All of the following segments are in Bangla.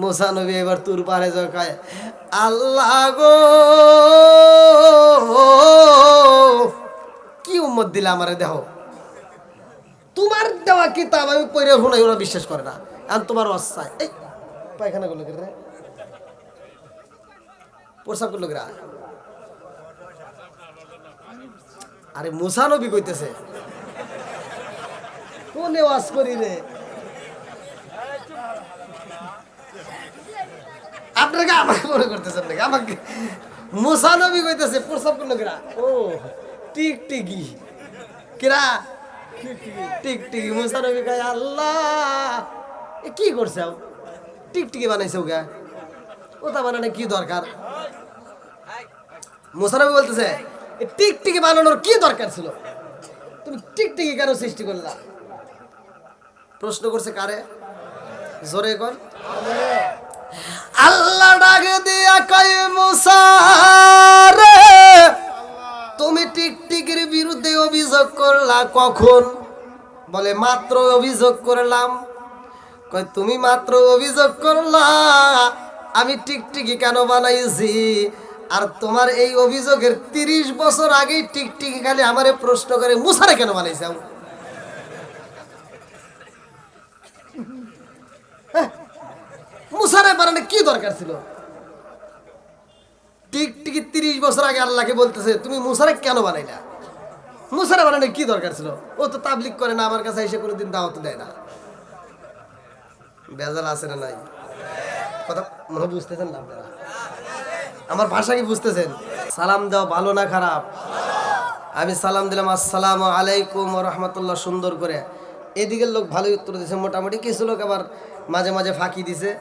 মুসা নবী এবার তুর পারে জকায়, আল্লাহ গো কি উম্মত দিলে আমারে দেহ, তোমার দেওয়া কিতাব আমি পড়ে শোনাই, ওরা বিশ্বাস করে না। আর তোমার অস্থায় এই পায়খানা করলো রে, প্রসাব করলো রা, আরে মুসা নবী কইতেছে কোনে ওয়াজ করি রে, আপনাকে আমাকে মনে করতেছেন নাকি? আমাকে মুসা নবী কইতেছে প্রসাব করলো কিরা, ও টিকটিকি কিরা টিকটিকি। মুসা নবী কয় আল্লাহ এ কি করছে, টিকটিকি বানাইছে ওকে, ওটা বানানো কি দরকার? মুসা নবী বলতেছে টিকটিকি বানানোর কি দরকার ছিল, তুমি টিকটিকি কেন সৃষ্টি করলা? প্রশ্ন করছে কারে? জোরে কর। আল্লাহ ডাকে দিয়া কয় মুসা রে, তুমি টিকটিকির বিরুদ্ধে অভিযোগ করলা কখন? বলে মাত্র অভিযোগ করলাম। কয় তুমি মাত্র অভিযোগ করলা আমি টিকটিকি কেন বানাইছি, আর তোমার এই অভিযোগের 30 বছর আগেই টিকটিকি খালি আমারে প্রশ্ন করে মুসারে কেন বানাইছাও? মুসারে বানানো কি দরকার ছিল? টিকটিকি 30 বছর আগে আল্লাহকে বলতেছে তুমি মুসারে কেন বানাইলা? মুসারে বানানো কি দরকার ছিল? ও তো তাবলিগ করে না, আমার কাছে এসে কোনোদিন দাওয়াত দেয় না। বেজাল আছে না নাই? কথা মনে বুঝতেছেন না আপনারা? আমার ভাষা কি বুঝতেছেন? সালাম দাও ভালো না খারাপ? আমি সালাম দিলাম আসসালামু আলাইকুম ওয়া রাহমাতুল্লাহ সুন্দর করে। এদিকের লোক ভালোই উত্তর দিয়েছে মোটামুটি, কিছু লোক আবার মাঝে মাঝে ফাঁকি দিছে।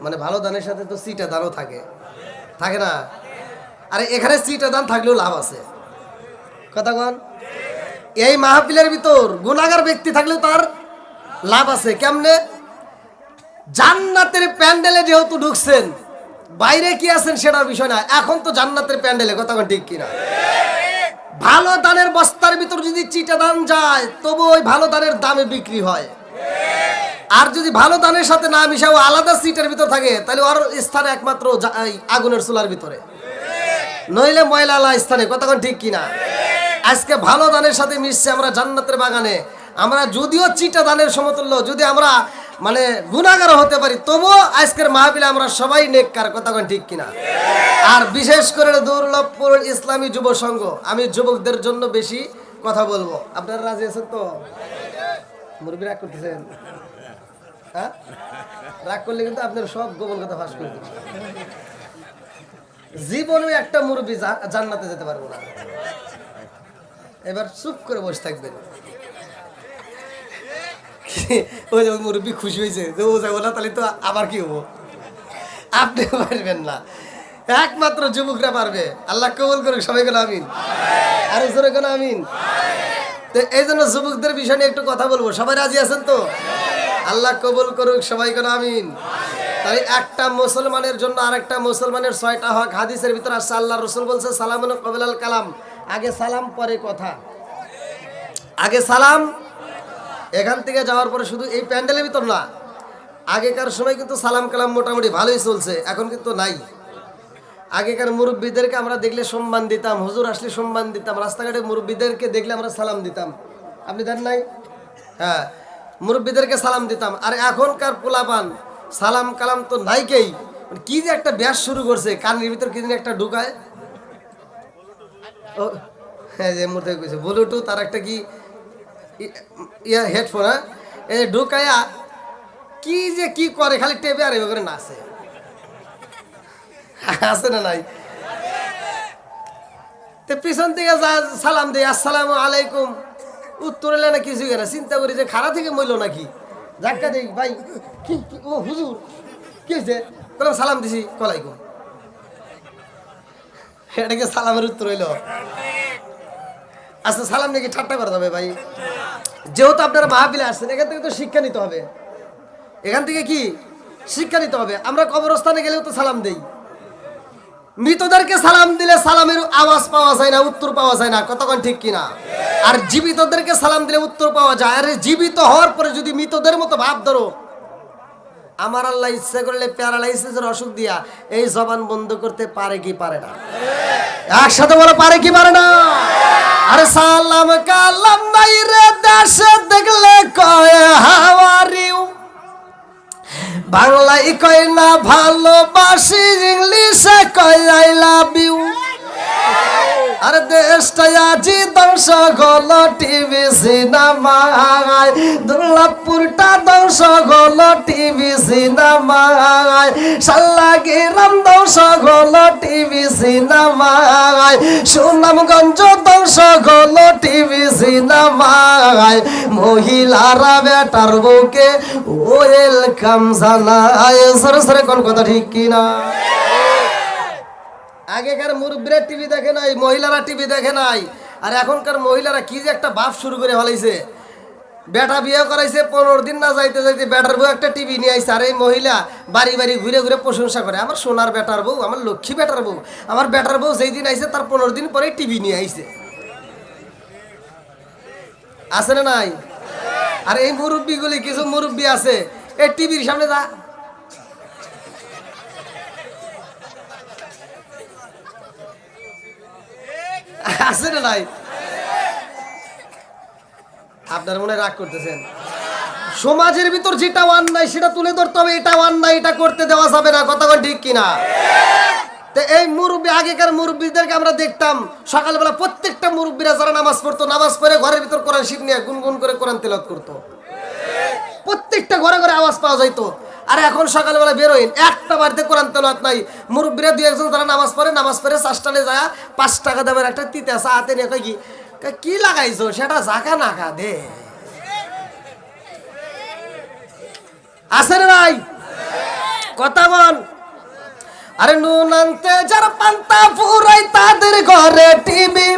মানে ভালো দানের সাথে তো সিটা দানও থাকে, থাকে না? আরে এখানে সিটা দান থাকলেও লাভ আছে, কথা কন। এই মাহফিলের ভিতর গুনাহগার ব্যক্তি থাকলেও তার লাভ আছে। কেমনে? জান্নাতের প্যান্ডেলে যেহেতু ঢুকছেন, বাইরে কি আছেন সেটার বিষয় না, এখন তো জান্নাতের প্যান্ডেলে, কথা কন ঠিক কিনা? ভালো দানের বস্তার ভিতর যদি চিটা দান যায় তবু ওই ভালো দানের দামে বিক্রি হয়। আর যদি ভালো দানের সাথে না মিশাও আলাদা সিটের ভিতর থাকে তাহলে ওর স্থানে একমাত্র আগুনের চুলার ভিতরে, নইলে ময়লা স্থানে, কতক্ষণ ঠিক কিনা? আজকে ভালো দানের সাথে মিশছে আমরা জান্নাতের বাগানে। আমরা যদিও চিটা দানের সমতুল্য, যদি আমরা মানে গুনাহগার হতে পারি তবুও আজকের মাহফিলে আমরা সবাই নেককার, কতক্ষণ ঠিক কিনা? আর বিশেষ করে দুর্লভপুর ইসলামী যুব সংঘ, আমি যুবকদের জন্য বেশি কথা বলবো। আপনারা রাজি আছেন তো? মুরব্বী রাগ করতেছেন? হ্যাঁ, রাগ করলে কিন্তু আপনার সব গোপন কথা ফাঁস করে দেবেন। জীবনে একটা মুরব্বী জান্নাতে যেতে পারবো না। এবার চুপ করে বসে থাকবেন। ওই যে মুরব্বী খুশি হয়েছে যে ও যাবো না, তাহলে তো আবার কি হবো? আপনি পারবেন না, একমাত্র যুবকরা পারবে। আল্লাহ কবুল করুক, সবাই গেল আমিন, আরো জোরে গেল আমিন। তো এই জন্য যুবকদের বিষয় নিয়ে একটু কথা বলবো। সবাই রাজি আছেন তো? আল্লাহ কবুল করুক, সবাই গেল আমিন। তাই একটা মুসলমানের জন্য আরেকটা মুসলমানের 6টা হক হাদিসের ভিতর আসছে। আল্লাহ রসুল বলছে সালামুন কবিলাল কালাম, আগে সালাম পরে কথা। আগে সালাম, এখান থেকে যাওয়ার পরে শুধু এই প্যান্ডেলের ভিতর না, আগেকার সময় কিন্তু সালাম কালাম মোটামুটি ভালোই চলছে, এখন কিন্তু নাই। আগেকার মুরব্বীদেরকে আমরা দেখলে সম্মান দিতাম, হুজুর আসলে সম্মান দিতাম, রাস্তাঘাটে মুরব্বীদেরকে দেখলে আমরা সালাম দিতাম। আপনি দেন নাই? হ্যাঁ, মুরব্বীদেরকে সালাম দিতাম। আর এখনকার পোলাপান সালাম কালাম তো নাইকেই, কি যে একটা ব্যাস শুরু করছে, কানের ভিতর কি একটা ঢুকায়, ও হ্যাঁ যে মুহূর্তে কইছে ব্লুটুথ, আর একটা কি ইয়া হেডফোন, হ্যাঁ এই ঢুকায়া কি যে কি করে, খালি টেপে আর এভাবে করে নাচে। আছে না নাই? তো পিছন থেকে যা সালাম দেয় আসসালামু আলাইকুম, উত্তর এলে না কিছু না, চিন্তা করি যে খাড়া থেকে মইল নাকি, ধাক্কা দেই ভাই কি ও হুজুর কি হয়েছে, বললাম সালাম দিছি ওয়ালাইকুম, এটাকে সালামের উত্তর হইল? আচ্ছা সালাম নাকি ঠাট্টা করা যাবে ভাই? যেহেতু আপনারা মাহফিলে আসছেন, এখান থেকে তো শিক্ষা নিতে হবে। এখান থেকে কি শিক্ষা নিতে হবে? আমরা কবরস্থানে গেলেও তো সালাম দেই, মৃতদেরকে সালাম দিলে সালামের আওয়াজ পাওয়া যায় না, উত্তর পাওয়া যায় না, কতক্ষণ ঠিক কিনা? আর জীবিতদেরকে সালাম দিলে উত্তর পাওয়া যায়। আর জীবিত হওয়ার পরে যদি মৃতদের মতো ভাব ধরো, আমার আল্লাহ ইচ্ছা করলে প্যারালাইসিসের অসুখ দিয়া এই জবান বন্ধ করতে পারে কি পারে না? একসাথে বলো, পারে কি পারে না? আরে সালাম কালাম নাই রে দেশে দেখলে কয় হাউ আর ইউ, বাংলায় কয় না ভালোবাসি, ইংলিশে কয় আই লাভ ইউ। আর দেশটা আজি ধ্বংস হলো টিভি সিনেমায়, দুর্লভপুরটা ধ্বংস হলো টিভি সিনেমায়, সাল্লাগিরাম ধ্বংস হলো টিভি সিনেমায়, সুনামগঞ্জ ধ্বংস হলো টিভি সিনেমায়। মহিলারা বেটার বউকে ওয়েলকাম জানায়, সরে সরে কোন কথা ঠিক কিনা? আগেকার মুরব্বীরা টিভি দেখে নাই, মহিলারা টিভি দেখে নাই। আর এখনকার মহিলারা কি যে একটা বাপ শুরু করে ফেলাইছে। বেটা বিয়ে করাইছে, 15 দিন না যাইতে যাইতে বেটার বউ একটা টিভি নিয়ে আইছে। আর এই মহিলা বাড়ি বাড়ি ঘুরে ঘুরে প্রশংসা করে, আমার সোনার বেটার বউ, আমার লক্ষ্মী বেটার বউ, আমার বেটার বউ যেই দিন আইছে তার 15 দিন পরে টিভি নিয়ে আইছে। আছে না নাই? আর এই মুরব্বীগুলি, কিছু মুরব্বী আছে এই টিভির সামনে যা আছে না নাই? আপনার মনে রাগ করতেছেন? সমাজের ভিতর যেটা অন্যায় সেটা তুলে ধরতে হবে, এটা অন্যায়, এটা করতে দেওয়া যাবে না। কথা বল ঠিক কিনা? তো এই মুরব্বী, আগেকার মুরব্বীদেরকে আমরা দেখতাম সকালবেলা প্রত্যেকটা মুরব্বীরা যারা নামাজ পড়তো, নামাজ পড়ে ঘরের ভিতর কোরআন শরীফ নিয়ে গুনগুন করে কোরআন তেলাওয়াত করতো। প্রত্যেকটা ঘরে ঘরে আওয়াজ পাওয়া যাইতো। আর এখন সকালবেলা বেরোইন, একটা বাড়িতে কোরআন তেলাওয়াত নাই। মুরব্বীরা 2-1 যারা নামাজ পড়ে চাষটালে যায় 5 টাকা দামের একটা তিতা চা হাতে নিয়ে কয় কি লাগাইছো, সেটা জাকা না খা দে। আছে না নাই? কথা বল। আরে নুন আনতে যারা পান্তা ফুরাই তাদের ঘরে টিভি,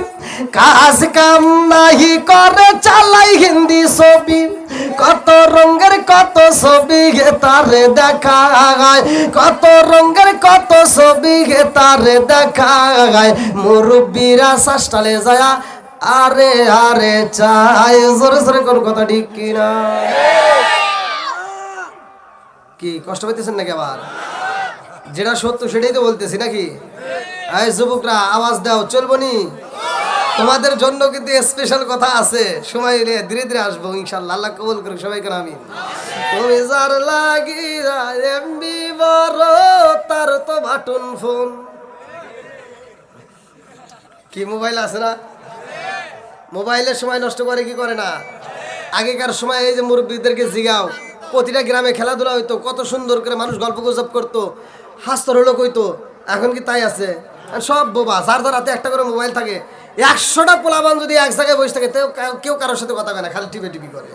কাজ কাম নাহি করে চালাই হিন্দি ছবি, কত রঙের কত ছবি গে তারে দেখায়, কত রঙের কত ছবি গে তারে দেখায়। মুরব্বীরা শাসটালে যায় আরে আরে চাই, জোরে জোরে কোন কথা ঠিক কিনা? কি কষ্ট পাইতেছেন নাকি? আবার যেটা সত্য সেটাই তো বলতেছি নাকি? এই যুবকরা আওয়াজ দাও, চলবো নি? তোমাদের জন্য কিন্তু স্পেশাল কথা আছে, সময় নিয়ে ধীরে ধীরে আসবো ইনশাআল্লাহ। আল্লাহ কবুল করুক সবাইকে, আমিন। তুমি যার লাগি এমবি বড় তার তো বাটন ফোন। কি মোবাইল আছে না? মোবাইলের সময় নষ্ট করে কি করে না? আগেকার সময় এই যে মুরব্বীদেরকে জিগাও, প্রতিটা গ্রামে খেলাধুলা হইতো, কত সুন্দর করে মানুষ গল্প গুজব করতো, হাস্তর লোক হইতো। এখন কি তাই আছে? সব বোবা, যার যার হাতে একটা করে মোবাইল থাকে। 100টা পোলাবান যদি এক জায়গায় বসে থাকে, কেউ কারোর সাথে কথা বলে না, খালি টিপে টিপি করে।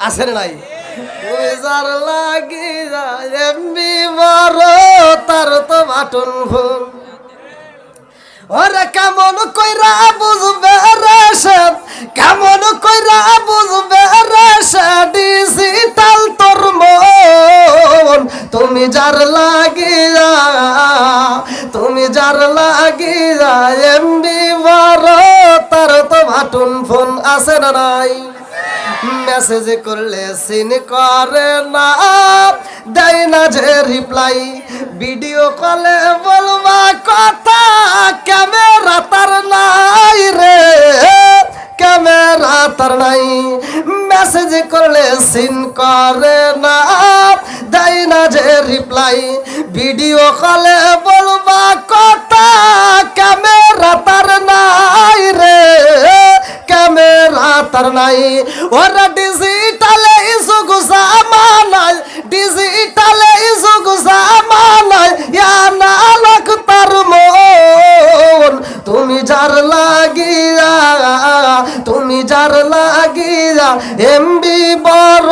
আছে না নাই? যার লাগি এমবি বড় তার তো বাটন ফোন। ওরে কেমন কইরা বুঝবে রে সে, কেমন কইরা বুঝবে রে সে ডিজিটাল তোর মন। তুমি যার লাগিয়া, তুমি যার লাগিয়া এমবি বড় তার তো বাটন ফোন। আছে না নাই? মেসেজ করলে সিন করে না, দেয় না যে রিপ্লাই, ভিডিও কলে বলবা কথা, ক্যামেরা তার নাই রে, ক্যামেরা তার নাই। মেসেজ করলে সিন করে না, দেয় না যে রিপ্লাই, ভিডিও কলে বলবা কথা, ক্যামেরা তার নাই রে, ক্যামেরা তার নাই। ওরা ডিজিটালে যুগ জামানায়, ডিজিটালে যুগ জামানায় না লাখ তার মন। তুমি যার লাগিয়া, তুমি যার লাগিয়া এমবি বড়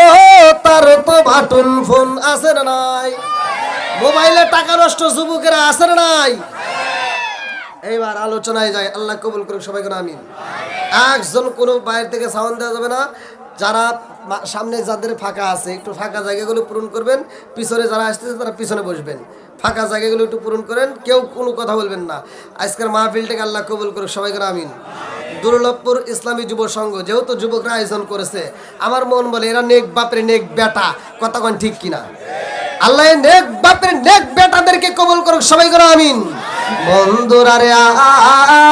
তার তো বাটন ফোন। আছে না নাই? মোবাইলে টাকা নষ্ট যুবকেরা, আছে না নাই? এইবার আলোচনায় যায়, আল্লাহ কবুল করুক সবাইকে, আমিন। একজন কোনো বাইরে থেকে সাউন্ড দেওয়া যাবে না। যারা সামনে যাদের ফাঁকা আছে একটু ফাঁকা জায়গাগুলো পূরণ করবেন, পিছনে যারা আসতেছে তারা পিছনে বসবেন, ফাঁকা জায়গাগুলো একটু পূরণ করেন, কেউ কোনো কথা বলবেন না। আজকের মাহফিলটাকে আল্লাহ কবুল করুক সবাইকে, আমিন। দুর্লভপুর ইসলামী যুব সংঘ যেহেতু যুবকরা আয়োজন করেছে, আমার মন বলে এরা নেক বাপরে নেক বেটা, কতক্ষণ ঠিক কিনা? আল্লাহ নেক বাপের নেক বেটাদেরকে কবুল করুক, সবাই করো আমিন। বন্ধুরা রে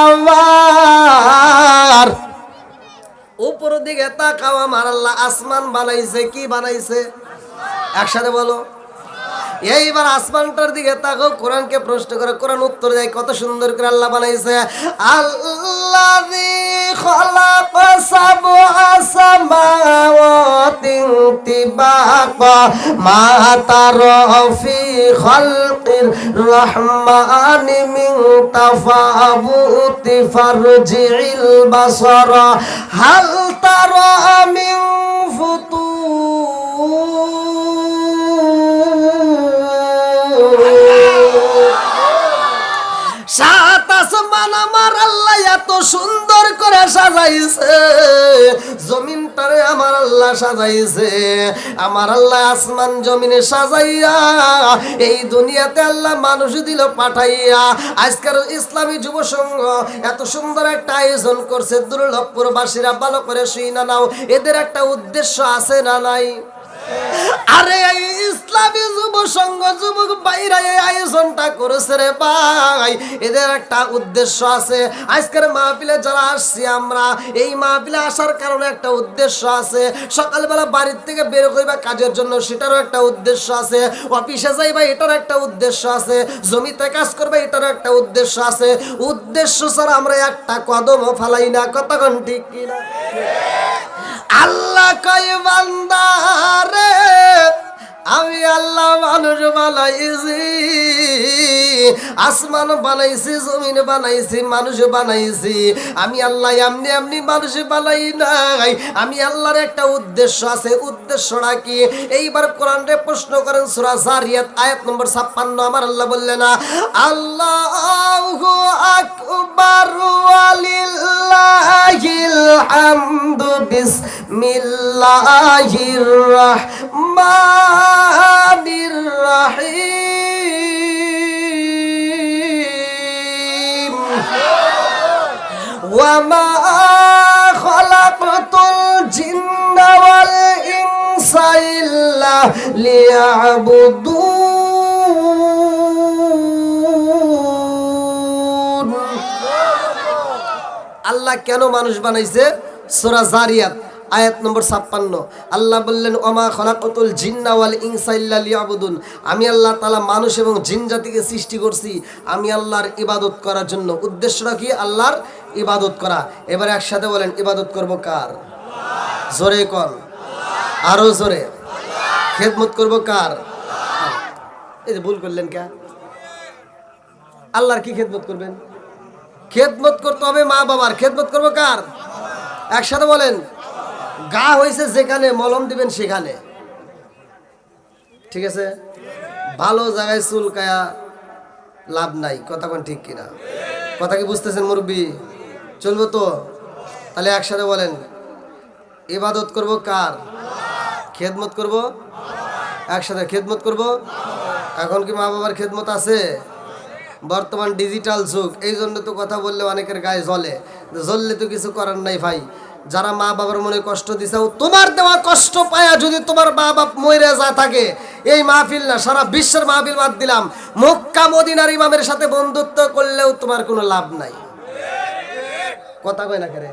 আমার উপরের দিকে তাকাও, আমার আল্লাহ আসমান বানাইছে, কি বানাইছে? একসাথে বলো। এইবার আসমানটার দিকে তাকাও, কোরআনকে প্রশ্ন করে, কোরআন উত্তর দেয় কত সুন্দর করে আল্লাহ বানাইছে। আল্লাযী খালাকা সাবআ সামাওয়াতিন তিবাকা মা তারা ফি খালকির রহমানি মিন তাফাউতি ফারজিল বাসারা হাল তারা মিন ফুতুর। সাত আসমান আমার আল্লাহ এত সুন্দর করে সাজাইছে, জমিনটারে আমার আল্লাহ সাজাইছে। আমার আল্লাহ আসমান জমিনে সাজাইয়া এই দুনিয়াতে আল্লাহ মানুষ দিল পাঠাইয়া। আজকের ইসলামী যুব সংঘ এত সুন্দর একটা আয়োজন করছে, দুর্লভপুরবাসীরা ভালো করে শুই না নাও, এদের একটা উদ্দেশ্য আছে না নাই? আরে এই ইসলামী যুব সংঘ যুবক বাইরা এই আয়োজনটা করেছে রে ভাই, এদের একটা উদ্দেশ্য আছে। আজকের মাহফিলে যারা আসছি আমরা, এই মাহফিলে আসার কারণে একটা উদ্দেশ্য আছে। সকালবেলা বাড়ির থেকে বের হইবা কাজের জন্য, সেটারও একটা উদ্দেশ্য আছে। অফিসে যাইবা, এটার একটা উদ্দেশ্য আছে। জমিতে কাজ করবে, এটারও একটা উদ্দেশ্য আছে। উদ্দেশ্য ছাড়া আমরা একটা কদমও ফালাই না, কতক্ষণ ঠিক কিনা? আল্লাহ কয় বান্দা রে, আমি আল্লাহ মানুষ বানাইছি, আসমান বানাইছি, জমিন বানাইছি, মানুষ বানাইছি। আমি আল্লাহ এমনি এমনি মানুষ বানাই নাই, আমি আল্লাহর একটা উদ্দেশ্য আছে। উদ্দেশ্যটা কি? এইবার কোরআনে প্রশ্ন করেন সূরা জারিয়াত আয়াত নম্বর 56। আমার আল্লাহ বললেন না, আল্লাহু আকবার ওয়ালিল্লাহিল হামদু বিসমিল্লাহির রাহমানির রাহিম ওয়া মা খালাকতুল জিন্না ওয়াল ইনসা ইল্লা লিয়াবুদুন। আল্লাহ কেন মানুষ বানাইছে? সূরা জারিয়াত আয়াত নম্বর 56। আল্লাহ বললেন, ওমা খলাকতুল জিন্না ওয়াল ইনসা ইল্লা লিয়াবুদুন। আমি আল্লাহ তাআলা মানুষ এবং জিন জাতিকে সৃষ্টি করছি আমি আল্লাহর ইবাদত করার জন্য। উদ্দেশ্যটা কি? আল্লাহর ইবাদত করা। এবারে একসাথে বলেন, ইবাদত করব কার? জোরে কোন, আরো জোরে। খেদমত করব কার? এই যে ভুল করলেন কে? আল্লাহর কি খেদমত করবেন? খেদমত করতে হবে মা বাবার। খেদমত করব কার? একসাথে বলেন, গা হয়েছে যেখানে মলম দিবেন সেখানে, ঠিক আছে? ভালো জায়গায় চুলকায়া লাভ নাই, কথা কোন ঠিক কিনা? কথা কি বুঝতেছেন মুরব্বী? চলবো তো? তাহলে একসাথে বলেন, ইবাদত করব কার? খেদমত করব একসাথে, খেদমত করব। এখন কি মা বাবার খেদমত আছে? বর্তমান ডিজিটাল যুগ, এই জন্য তো কথা বললে অনেকের গায়ে জ্বলে। জ্বললে তো কিছু করার নাই ভাই। যারা মা বাবার মনে কষ্ট দিছে, তোমার দেওয়া কষ্ট পায়া যদি তোমার মা বাপ মরে যা থাকে, এই মাহফিল না সারা বিশ্বের মাহফিল বাদ দিলাম, মক্কা মদিনার ইমামের সাথে বন্ধুত্ব করলেও তোমার কোনো লাভ নাই। কথা কয় না করে?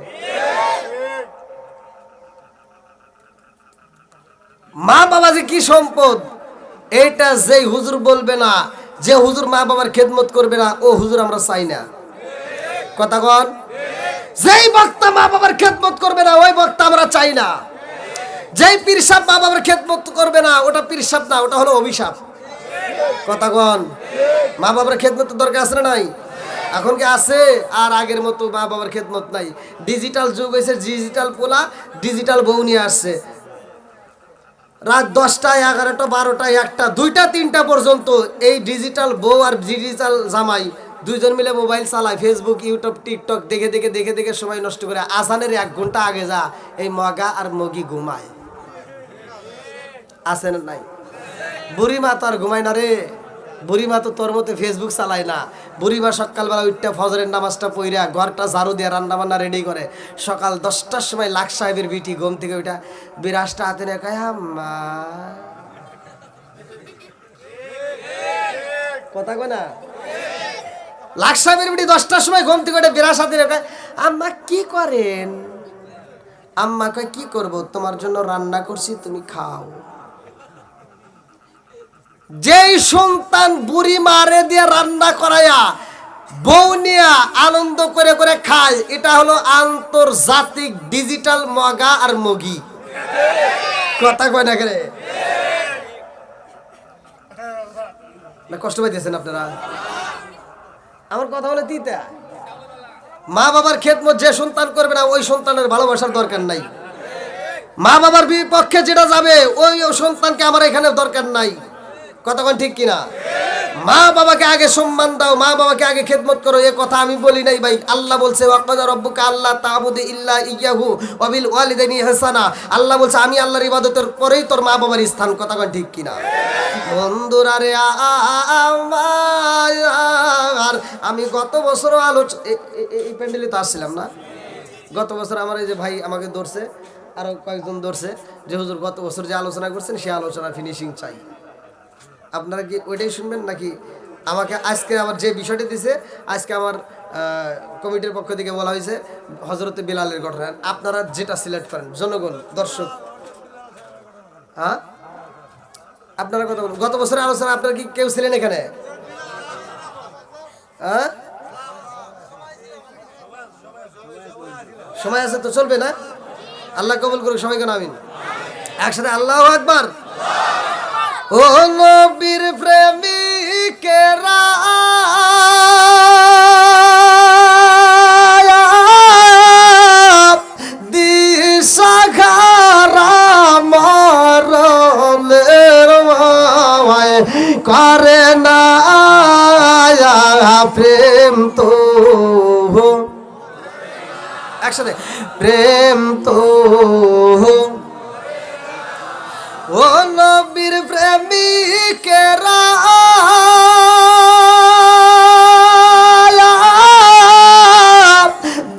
মা বাবা যে কি সম্পদ, এইটা যেই হুজুর বলবে না, যে হুজুর মা বাবার খেদমত করবে না, ও হুজুর আমরা চাই না। কথা কন? যেই বক্তা মা বাবার খেদমত করবে না, ওই বক্তা আমরা চাই না। যেই পীর সাহেব মা বাবার খেদমত করবে না, ওটা পীর সাহেব না, ওটা হলো অভিশাপ। কথা কন? মা বাবার খেদমত দরকার আছে না নাই? এখন কি আছে? আর আগের মতো মা বাবার খেদমত নাই। ডিজিটাল যুগ হয়েছে, ডিজিটাল পোলা ডিজিটাল বউ নিয়ে আসছে। রাত 10টা 11টা 12টা 1টা 2টা 3টা পর্যন্ত এই ডিজিটাল বউ আর ডিজিটাল জামাই দুইজন মিলে মোবাইল চালায়, ফেসবুক ইউটিউব টিকটক দেখে দেখে দেখে দেখে সময় নষ্ট করে। আজানের 1 ঘন্টা আগে যা এই মগা আর মগি ঘুমায়। আছে না নাই? বুড়ি মা তো আর ঘুমায় না রে। বুড়ি মা তো তোর মতো ফেসবুক চালায় না। বুড়ি মা সকালবেলা উঠতে ফজরের নামাজটা পইরা ঘরটা ঝাড়ু দিয়ে রান্না বান্না রেডি করে। সকাল 10টার সময় লাখ সাহেবের বিটি ঘুম থেকে ওইটা বিরাজটা হাতে নিয়ে কয়, আম্মা কথা কয় না? লাকসামের বেটি 10টার সময় ঘুম থেকে উঠে বিরাসাতে কয়, আম্মা কি করেন? আম্মা কয় কি করব, তোমার জন্য রান্না করছি, তুমি খাও। যেই সন্তান বুড়ি মারে দিয়ে রান্না করায়া বউ নিয়া আনন্দ করে করে খায়, এটা হলো আন্তর্জাতিক ডিজিটাল মগা আর মগি। কথা কয় না করে? না কষ্ট পাইতেছেন আপনারা? আমার কথা বলে তিতা। মা বাবার খেদমত যে সন্তান করবে না, ওই সন্তানের ভালোবাসার দরকার নাই। মা বাবার বিপক্ষে যেটা যাবে, ওই সন্তানকে আমার এখানে দরকার নাই। কতক্ষণ ঠিক কিনা? মা বাবাকে আগে সম্মান দাও, মা বাবাকে আগে খেদমত করো, এ কথা আমি বলি নাই ভাই। আল্লাহ বলছে ওয়াকাদা রাব্বুকা আল্লাহ তা'বুদু ইল্লা ইয়্যাহু ওয়া বিল ওয়ালিদাইনি ইহসানা। আল্লাহ বলছে আমি আল্লাহর ইবাদতের পরেই তোর মা বাবার স্থান। কতক্ষণ ঠিক কিনা? বন্ধুরা রে আমার, আমি গত বছর এই প্যান্ডেলে তো আসছিলাম না। গত বছর আমার এই যে ভাই আমাকে ধরছে, আরো কয়েকজন ধরছে যে হুজুর গত বছর যে আলোচনা করছেন সেই আলোচনা ফিনিশিং চাই। আপনারা কি ওইটাই শুনবেন নাকি আমাকে আজকে আমার যে বিষয়টি দিছে, আজকে আমার কমিটির পক্ষ থেকে বলা হয়েছে হযরতে বিলালের ঘটনা, আপনারা যেটা সিলেক্ট করেন। জনগণ, দর্শক, হ্যাঁ আপনারা কথা বলুন। গত বছরের আলোচনা আপনারা কি কেউ ছিলেন এখানে? হ্যাঁ সময় আছে তো, চলবে না? আল্লাহ কবুল করুক, সবাই কেন আমিন। একসাথে আল্লাহু আকবার। ও নবীর প্রেমিকেরা দিশাহারা মরণের ভয় করে না প্রেম তো, একসাথে প্রেম তো। ও নবীর প্রেমিকেরা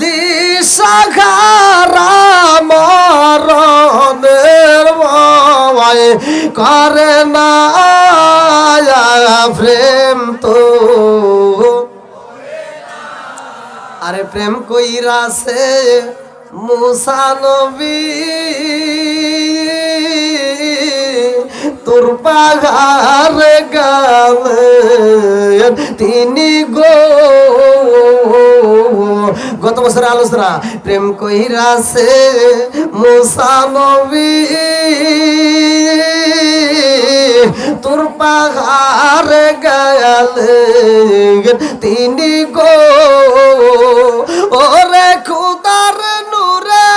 দিশাহারা মরণের ভয় করে না প্রেম তো। আরে প্রেম কইরাছে মুসা নবী তোর পাহাড়ে গেলেন তিনি গো। গত বছর আলোচনা, প্রেম কইরাছে মুসা নবী তোর পাহাড়ে গেলেন তিনি গো। ওরে খুদার নূরে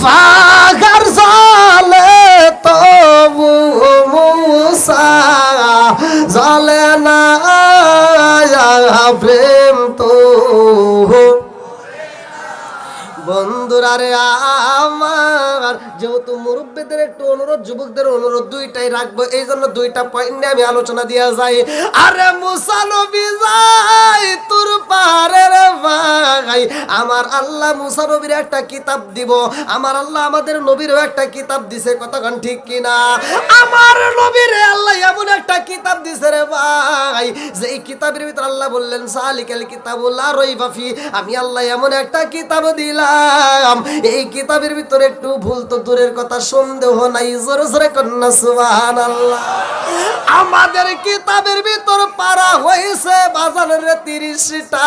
ফাগার জালে তবু মুসা জালে না প্রেম তো। বন্ধুরা রে আমার, যেহেতু মুরব্বীদের একটু অনুরোধ, যুবকদের অনুরোধ দুইটাই রাখবো, এই জন্য দুইটা পয়েন্ট নিয়ে আমি আলোচনা দিয়া যাই। আরে মুসা নবী যাই তোর পাহাড়ের ভাই, আমার আল্লাহ মুসা নবীর একটা কিতাব দিব, আমার আল্লাহ আমাদের নবীরও একটা কিতাব দিছে। কতক্ষণ ঠিক কিনা? আমার নবীরে আল্লাহ এমন একটা কিতাব দিছে রে ভাই, যে এই কিতাবের ভিতর আল্লাহ বললেন সালিকাল কিতাবুল লা রাইবা ফি, আমি আল্লাহ এমন একটা কিতাব দিলাম, এই কিতাবের ভিতরে একটু ভুল তো দূরের কথা, সন্দেহ নাই। জোরে জোরে কন্যা সুবহানাল্লাহ। আমাদের কিতাবের ভিতর পারা হয়েছে বাজারের 30টা,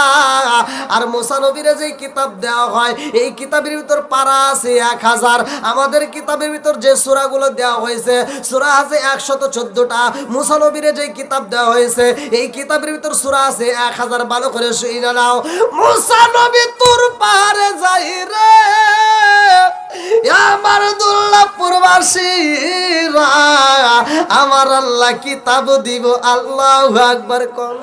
আর মুসা নবীরে যে কিতাব দেওয়া হয় এই কিতাবের ভিতর পারা আছে 1000। আমাদের কিতাবের ভিতর যে সূরাগুলো দেওয়া হয়েছে সূরা আছে 114টা। মুসা নবীরে যে কিতাব দেওয়া হয়েছে এই কিতাবের ভিতর সূরা আছে 1000। ভালো করে শুনে নাও, মুসা নবী তোর পাহাড়ে যাই রে আমার দুর্লভপুরবাসীরা, আমার আল্লাহ কিতাব দিব। আল্লাহু আকবার কোন।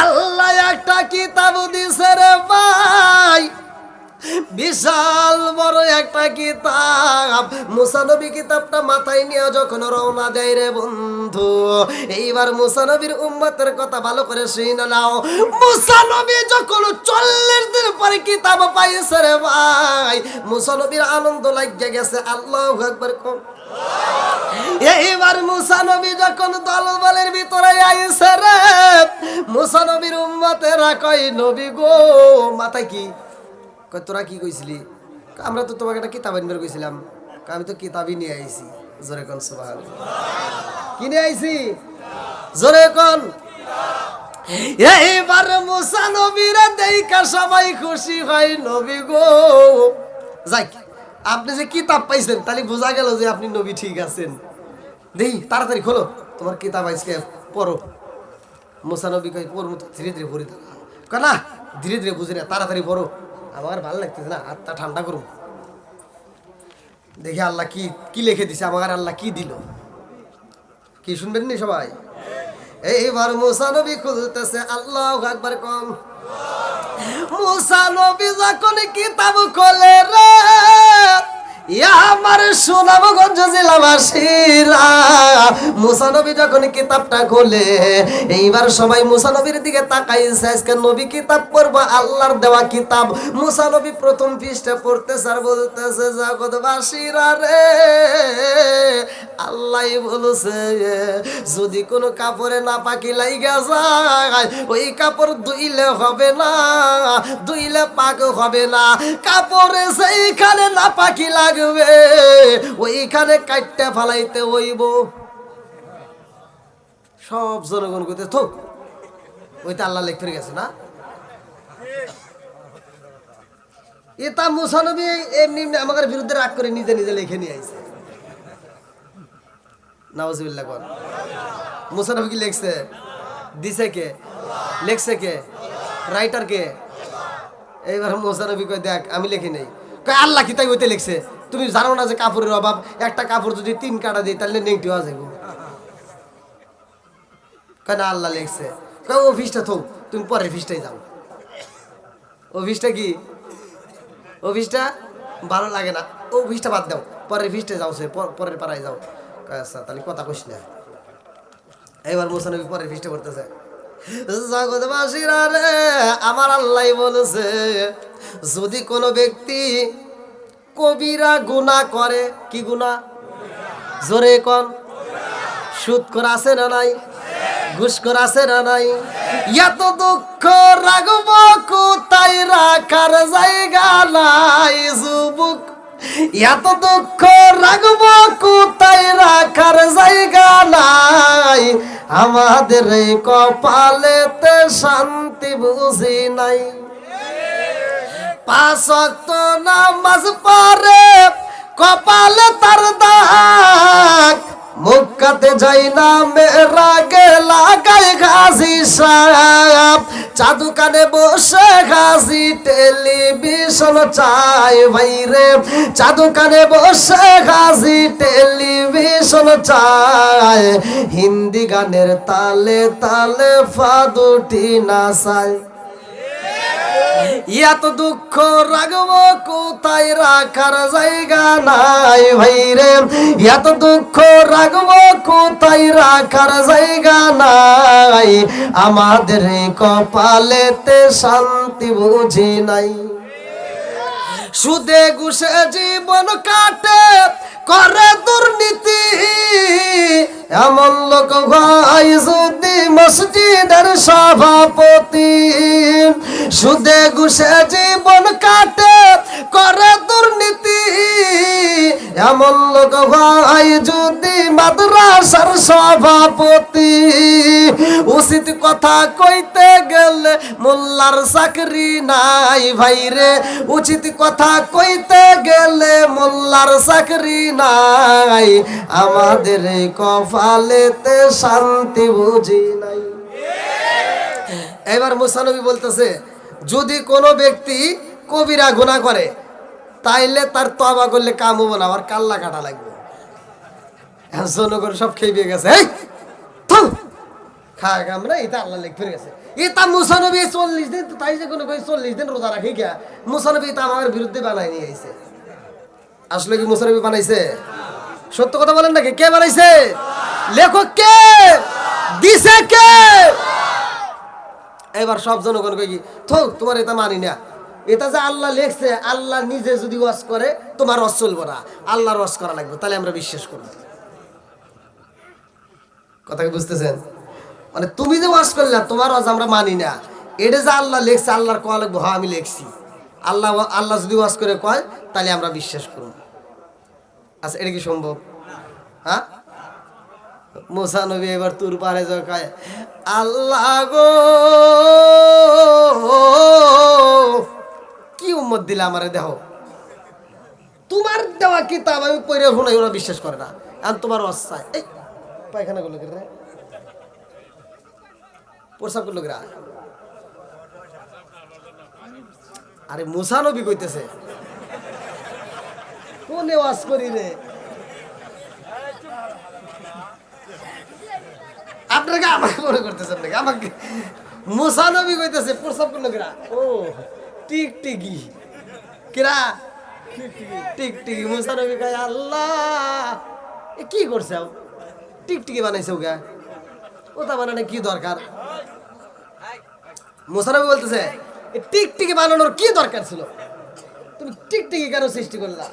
আল্লাহ একটা কিতাব দিছে রে ভাই, বিশাল বড় একটা কিতাব, মুসা নবী কিতাবটা মাথায় নিয়ে যখন রওনা দেয় রে বন্ধু, এইবার মুসা নবীর উম্মতের কথা ভালো করে শুনে নাও। মুসা নবী যখন 40 দিন পরে কিতাব পাইছে রে ভাই, মুসা নবীর আনন্দ লাগিয়ে গেছে। আল্লাহু আকবার। এইবার মুসা নবী যখন দলবলের ভিতরে আইছে রে, মুসা নবীর উম্মতেরা কয় নবী গো, মাথায় কি কয়, তোরা কি কইছিলি? আমরা তো তোমাকে একটা কিতাব আনবার কইছিলাম। আমি তো কিতাবই নিয়ে আইছি। জোরে কোন সুবহানাল্লাহ। কি নিয়ে আইছি? জোরে কোন। এইবার মুসা নবীরা দেখা সবাই খুশি হয়, নবী গো যাই, আপনি যে কিতাব পাইছেন তাহলে বোঝা গেল যে আপনি নবী ঠিক আছেন। দেই তাড়াতাড়ি খোলো তোমার কিতাব, আজকে পড়ো। মুসা নবী কই পড়বো তো, ধীরে ধীরে পড়ি। না ধীরে ধীরে বুঝি না, তাড়াতাড়ি পড়ো, আমার ভালো লাগতেছে না, হাতটা ঠান্ডা করো। দেখি আল্লাহ কি কি লিখে দিছে, আমার আল্লাহ কি দিল, কি শুনবেন নি সবাই? এইবার মুসা নবী খুলতেছে। আল্লাহু আকবার কম। মুসা নবী যখন কিতাব খোলে রে, আমার সুনামগঞ্জ জেলাবাসীরা, মুসা নবী যখন কিতাবটা খোলে, এইবার সবাই মুসা নবীর দিকে তাকাইছে। আজকে নবী কিতাব পড়বো, আল্লাহর দেওয়া কিতাব। মুসা নবী প্রথম পৃষ্ঠা পড়তেছে আর বলতেছে, জগৎবাসীরা রে, আল্লাহ বলছে যদি কোনো কাপড়ে না পাকি লাইগা যায়, ওই কাপড় ধুইলে হবে না, ধুইলে পাক হবে না। কাপড়ে সেইখানে না পাকি লাগবে, ওইখানে কাটতে ফালাইতে হইব। সব জনগণ কইতে থো, ওইটা আল্লাহ লিখতে গেছে না। এটা মুসা নবী এমনি আমাদের বিরুদ্ধে রাগ করে নিজে নিজে লিখে নিয়ে আইছে। নাউজুবিল্লাহ কোন। মুসা নবী কি লিখছে? দিছে কে? লিখছে কে? রাইটার কে? এইবার মুসা নবী কই দেখ আমি লিখি নাই। কই আল্লাহ কি তাই ওইতে লিখছে? তুমি জানো না যে কাপড়ের অভাব, একটা কাপড় যদি 3 কাটা দিই তাহলে নেংটি হয়ে যাবে। কেন আল্লাহ লিখছে? কই অফিসটা থো, তুমি পরের অফিসটাই যাও। অফিসটা কি? অফিসটা ভালো লাগে না, অফিসটা বাদ দাও, পরের অফিসটা যাও, সে পরের পাড়ায় যাও। আচ্ছা তাহলে কথা কইস না। এবার মুসা নবী পরের অফিসটা করতেছে। জগৎবাসীরা রে, আমার আল্লাহ বলেছে যদি কোনো ব্যক্তি কবিরা গুনাহ করে, কি গুনাহ? জোরে কোন। সুদ করা আছে না নাই? ঘুষ করা আছে না নাই? এত দুঃখ রাগব কোথায় রাখার জায়গা নাই যুবক, এত দুঃখ রাগব কোথায় রাখার জায়গা নাই। আমাদের এই কপালেতে শান্তি বুঝি নাই। 5 ওয়াক্ত নামাজ পড়ে কপালে তার দাগ, মুক্কাতে যাই না মেরাগে লাগাই গাজী সাহেব। চাদু কানে বসে গাজী টেলিভিশন চাই ভাইরে, চাদু কানে বসে গাজী টেলিভিশন চাই। হিন্দি গানের তালে তালে ফাদুটি নাচায়। এত দুঃখ রাগব কোথায় রাখার জায়গা নাই ভাইরে, এত দুঃখ রাগব কোথায় রাখার জায়গা নাই। আমাদের কপালেতে শান্তি বুঝি নাই। সুদে ঘুষে জীবন কাটে করে দুর্নীতি, এমন লোক ভাই যদি মসজিদের সভাপতি। সুদে ঘুষে জীবন কাটে করে দুর্নীতি, এমন লোক ভাই যদি মাদ্রাসার সভাপতি। উচিত কথা কইতে গেলে মোল্লার চাকরি নাই ভাইরে, উচিত কথা কইতে গেলে মোল্লার চাকরি নাই। আমাদের কপালেতে শান্তি বুঝি নাই। এবার মুসা নবী বলতেছে যদি কোনো ব্যক্তি কবিরা গুনাহ করে তাইলে তার তওবা করলে কাম হবে না, আর কাল্লা কাটা লাগবে। জনগণ সব খেয়ে গেছে, হ্যাঁ আমরা এটা আল্লাহ লেখ ফিরে গেছে এটা মুসা নবী 40 দিন তাই যে কোনো 40 দিন রোজা রাখি গিয়া মুসা নবী এটা আমার বিরুদ্ধে বানাই নিয়ে আইছে আসলে কি মুসা নবী বানাইছে সত্য কথা বলেন নাকি কে বানাইছে লেখক কে দিছে কে এবার সব জনগণ কই কি থো তোমার এটা মানি না এটা যে আল্লাহ লেখছে আল্লাহ নিজে যদি ওয়াজ করে তোমার ওয়াজ চলবে না আল্লাহর ওয়াজ করা লাগবে তাহলে আমরা বিশ্বাস করব কথা কি বুঝতেছেন মানে তুমি যে ওয়াজ করলে তোমার ওয়াজ আমরা মানি না এটা যে আল্লাহ লেখছে আল্লাহর কোয়া লাগবে হ্যাঁ আমি লেখছি আল্লাহ আল্লাহ যদি ওয়াজ করে কয় তাহলে আমরা বিশ্বাস করব আচ্ছা এটা কি সম্ভব হ্যাঁ মুসা নবী এবার তুর পারে যায় কয় আল্লাহ গো কি উম্মত দিলে আমারে দেখো তোমার দেওয়া কিতাব আমি পড়ে শোনাই ওরা বিশ্বাস করে না আর তোমার অস্থায় এই পায়খানা করলো কে রে প্রসাব করলো কে আরে মুসা নবী কইতেছে কোনে ওয়াজ করি রে আপনাকে আমাকে মনে করতেছেন নাকি আমাকে মুসা নবী কইতেছে প্রসাব করলো কেরা ও টিকটিকি কেরা টিকটিকি মুসা নবী কয় আল্লাহ এ কি করছে টিকটিকি বানাইছে ওকে ওটা বানানো কি দরকার মুসা নবী বলতেছে টিকটিকি বানানোর কি দরকার ছিল তুমি টিকটিকি কেন সৃষ্টি করলা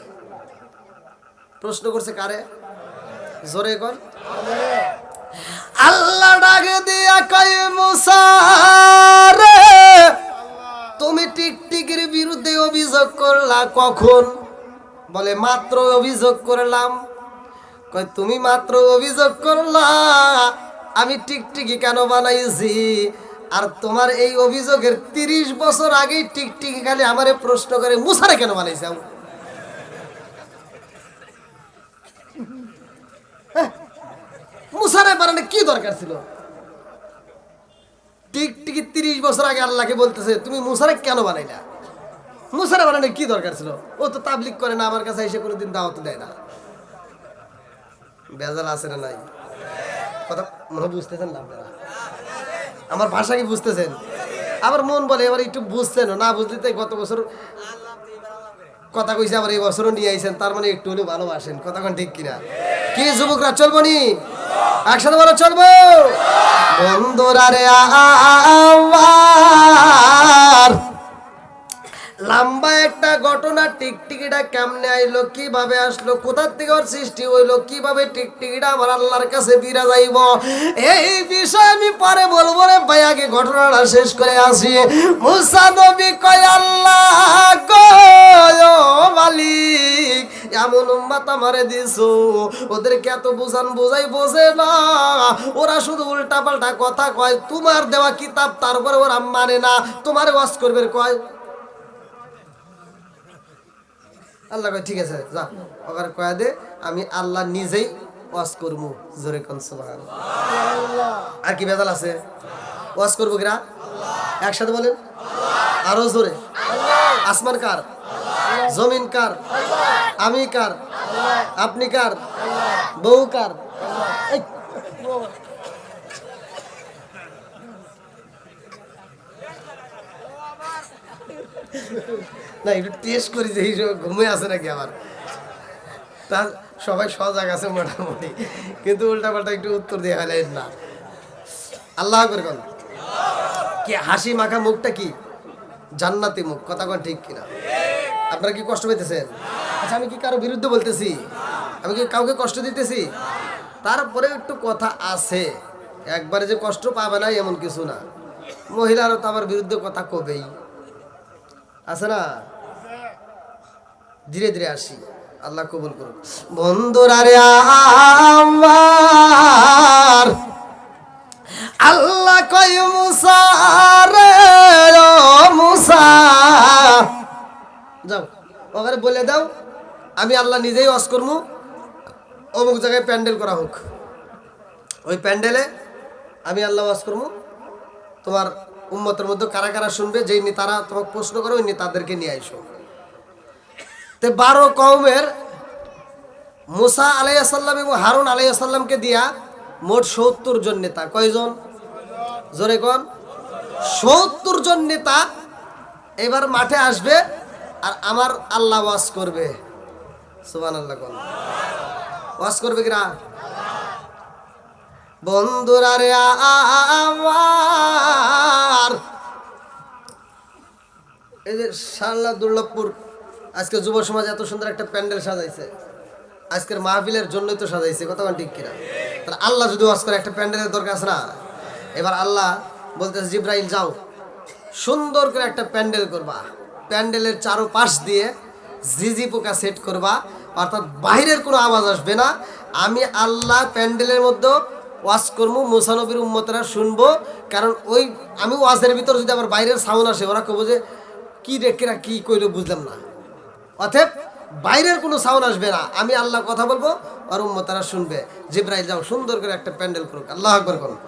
প্রশ্ন করছে কারে জোরে কর আল্লাহ ডাকে দিয়া কয় মুসা রে তুমি টিকটিকির বিরুদ্ধে অভিযোগ করলা কখন বলে মাত্র অভিযোগ করলাম কয় তুমি মাত্র অভিযোগ করলা আমি টিকটিকি কেন বানাইছি আর তোমার এই অভিযোগের 30 বছর আগে টিকটিকি খালি আমারে প্রশ্ন করে মুসারে কেন বানাইছে মুসারে বানানো কি দরকার ছিল টিকটিকি 30 বছর আগে আল্লাহকে বলতেছে তুমি মুসারে কেন বানাইলা মুসারে বানানো কি দরকার ছিল ও তো তাবলিগ করে না আমার কাছে এসে কোনোদিন দাওয়াত দেয় না বেজাল আছে না নাই কথা মনে বুঝতেছেন না আপনারা আমার ভাষা কি বুঝতেছেন আমার মন বলে এবার একটু বুঝছেন না বুঝলে তো গত বছর কথা কইছে আবার এই বছরও নিয়ে আইছেন তার মানে একটু হলেও ভালোবাসেন কথা কোন ঠিক কিনা কি যুবকরা চলবো নি একসাথে বলো চলবো বন্ধুরা রে আমার লম্বা একটা ঘটনা টিকটিকিটা কেমনে আইলো কিভাবে আসলো কোথা থেকে ওর সৃষ্টি হইলো কিভাবে টিকটিকিটা আমার আল্লাহর কাছে বিরা যাইব এই বিষয় আমি পরে বলবো রে ভাই আগে ঘটনাটা শেষ করে আসি মুসা নবী কয় আল্লাহ গো মালিক এমন উম্মত আমারে দিছো ওদেরকে এত বোঝাই বোঝে না ওরা শুধু উল্টা পাল্টা কথা কয় তোমার দেওয়া কিতাব তারপরে ওরা মানে না তোমার ওয়াজ করবে কয় আল্লাহ কয় ঠিক আছে যা ওখানে কয়া দে আমি আল্লাহ নিজেই ওয়াজ করবো জোরে কোন সুবহানাল্লাহ আর কি বেজাল আছে ওয়াজ করবো কিরা একসাথে বলেন আরো জোরে আসমান কার জমিন কার আমি কার আপনি কার বউ কার না একটু টেস্ট করি যে ঘুমে আছে নাকি আমার তা সবাই সজাগ আছে মোটামুটি কিন্তু উল্টা পাল্টা একটু উত্তর দিয়ে হলেন না আল্লাহ করে কোন কি হাসি মাখা মুখটা কি জান্নাতি মুখ কথা কোন ঠিক কিনা আপনারা কি কষ্ট পেতেছেন আচ্ছা আমি কি কারো বিরুদ্ধে বলতেছি আমি কি কাউকে কষ্ট দিতেছি তারপরে একটু কথা আছে একবারে যে কষ্ট পাবে না এমন কিছু না মহিলারও তো আমার বিরুদ্ধে কথা কবেই আছে না ধীরে ধীরে আসি আল্লাহ কবুল করুন বন্ধুরা রে আমার আল্লাহ কয় মুসা রে ও মুসা যাও ওখানে বলে দাও আমি আল্লাহ নিজেই ওয়াজ করবো অমুক জায়গায় প্যান্ডেল করা হোক ওই প্যান্ডেলে আমি আল্লাহ ওয়াজ করবো তোমার উম্মতের মধ্যে কারা কারা শুনবে যেই তারা তোমাকে প্রশ্ন করো ওই তাদেরকে নিয়ে আইসো তো 12 কওমের মুসা আলাইহিস সালাম এবং হারুন আলাইহিস সালামকে দিয়া মোট 70 জন নেতা কয়জন জোরে কোন 70 জন নেতা এবার মাঠে আসবে আর আমার আল্লাহ ওয়াজ করবে। সুবহানাল্লাহ কোন ওয়াজ করবে কিনা? বন্ধুরা রে আমার, এই যে শালনা দুর্লভপুর আজকে যুব সমাজ এত সুন্দর একটা প্যান্ডেল সাজাইছে, আজকের মাহফিলের জন্যই তো সাজাইছে, কথা বলেন ঠিক কিনা? তাহলে আল্লাহ যদি ওয়াজ করে একটা প্যান্ডেলের দরকার আছে না? এবার আল্লাহ বলতেছে জিব্রাইল যাও সুন্দর করে একটা প্যান্ডেল করবা, প্যান্ডেলের চারপাশ দিয়ে ঝিঝি পোকা সেট করবা, অর্থাৎ বাইরের কোনো আওয়াজ আসবে না। আমি আল্লাহ প্যান্ডেলের মধ্যে ওয়াজ করবো, মুসা নবীর উম্মতেরা শুনবো, কারণ ওই আমি ওয়াজের ভিতর যদি আবার বাইরের সাউন্ড আসে ওরা কব যে কি রেখেরা কি কইলো বুঝলাম না। অতএব বাইরের কোনো সাউন্ড আসবে না, আমি আল্লাহ কথা বলবো আর উম্মতেরা শুনবে। জিব্রাইল যাও সুন্দর করে একটা প্যান্ডেল করুক। আল্লাহু আকবার করুন।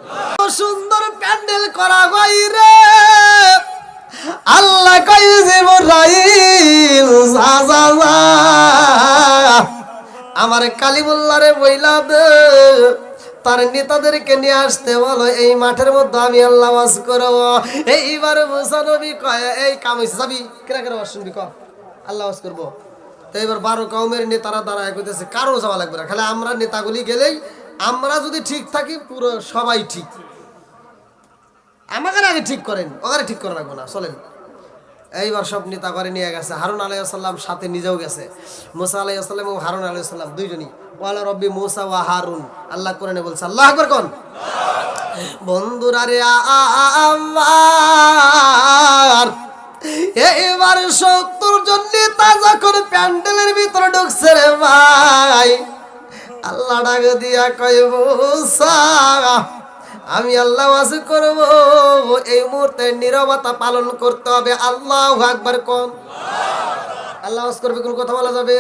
সুন্দর প্যান্ডেল করা বাইরে আল্লাহ কই জিব্রাইল আমার কালিমুল্লাহরে বইলা দে তার নেতাদেরকে নিয়ে আসতে বলো, এই মাঠের মধ্যে আমি আল্লাহ ওয়াজ করব। এইবার মুসা নবী কয় এই কাম হইছে যাবি কেরা কেরা ওয়াজ শুনবি ক আল্লাহ ওয়াজ করব। তো এবার 12 কওমের নেতারা দাঁড়ায় কইতেছে কারো যাওয়া লাগবে না, খালি আমরা নেতাগুলি গেলেই, আমরা যদি ঠিক থাকি পুরো সবাই ঠিক। আমাকে আগে ঠিক করেন, ওখানে ঠিক করে রাখবো না, চলেন। এইবার সব নেতা করে নিয়ে গেছে। হারুন আলাইহিস সালাম সাথে নিজেও গেছে। মুসা আলাইহিস সালাম এবং হারুন আলাইহিস সালাম দুইজনই। ওয়ালা রব্বি মুসা ওয়া হারুন, আল্লাহ কোরআনে বলছে। আল্লাহু আকবার কোন। বন্ধুরা রে আমার, এইবার 70 জন নেতা যখন প্যান্ডেলের ভিতরে ঢুকছে রে ভাই, আল্লাহ ডাক দিয়া কয় মুসা আমি আল্লাহ ওয়াজ করব, এই মুহূর্তে নীরবতা পালন করতে হবে। আল্লাহু আকবার কোন। আল্লাহ ওয়াজ করবে, কোন কথা বলা যাবে?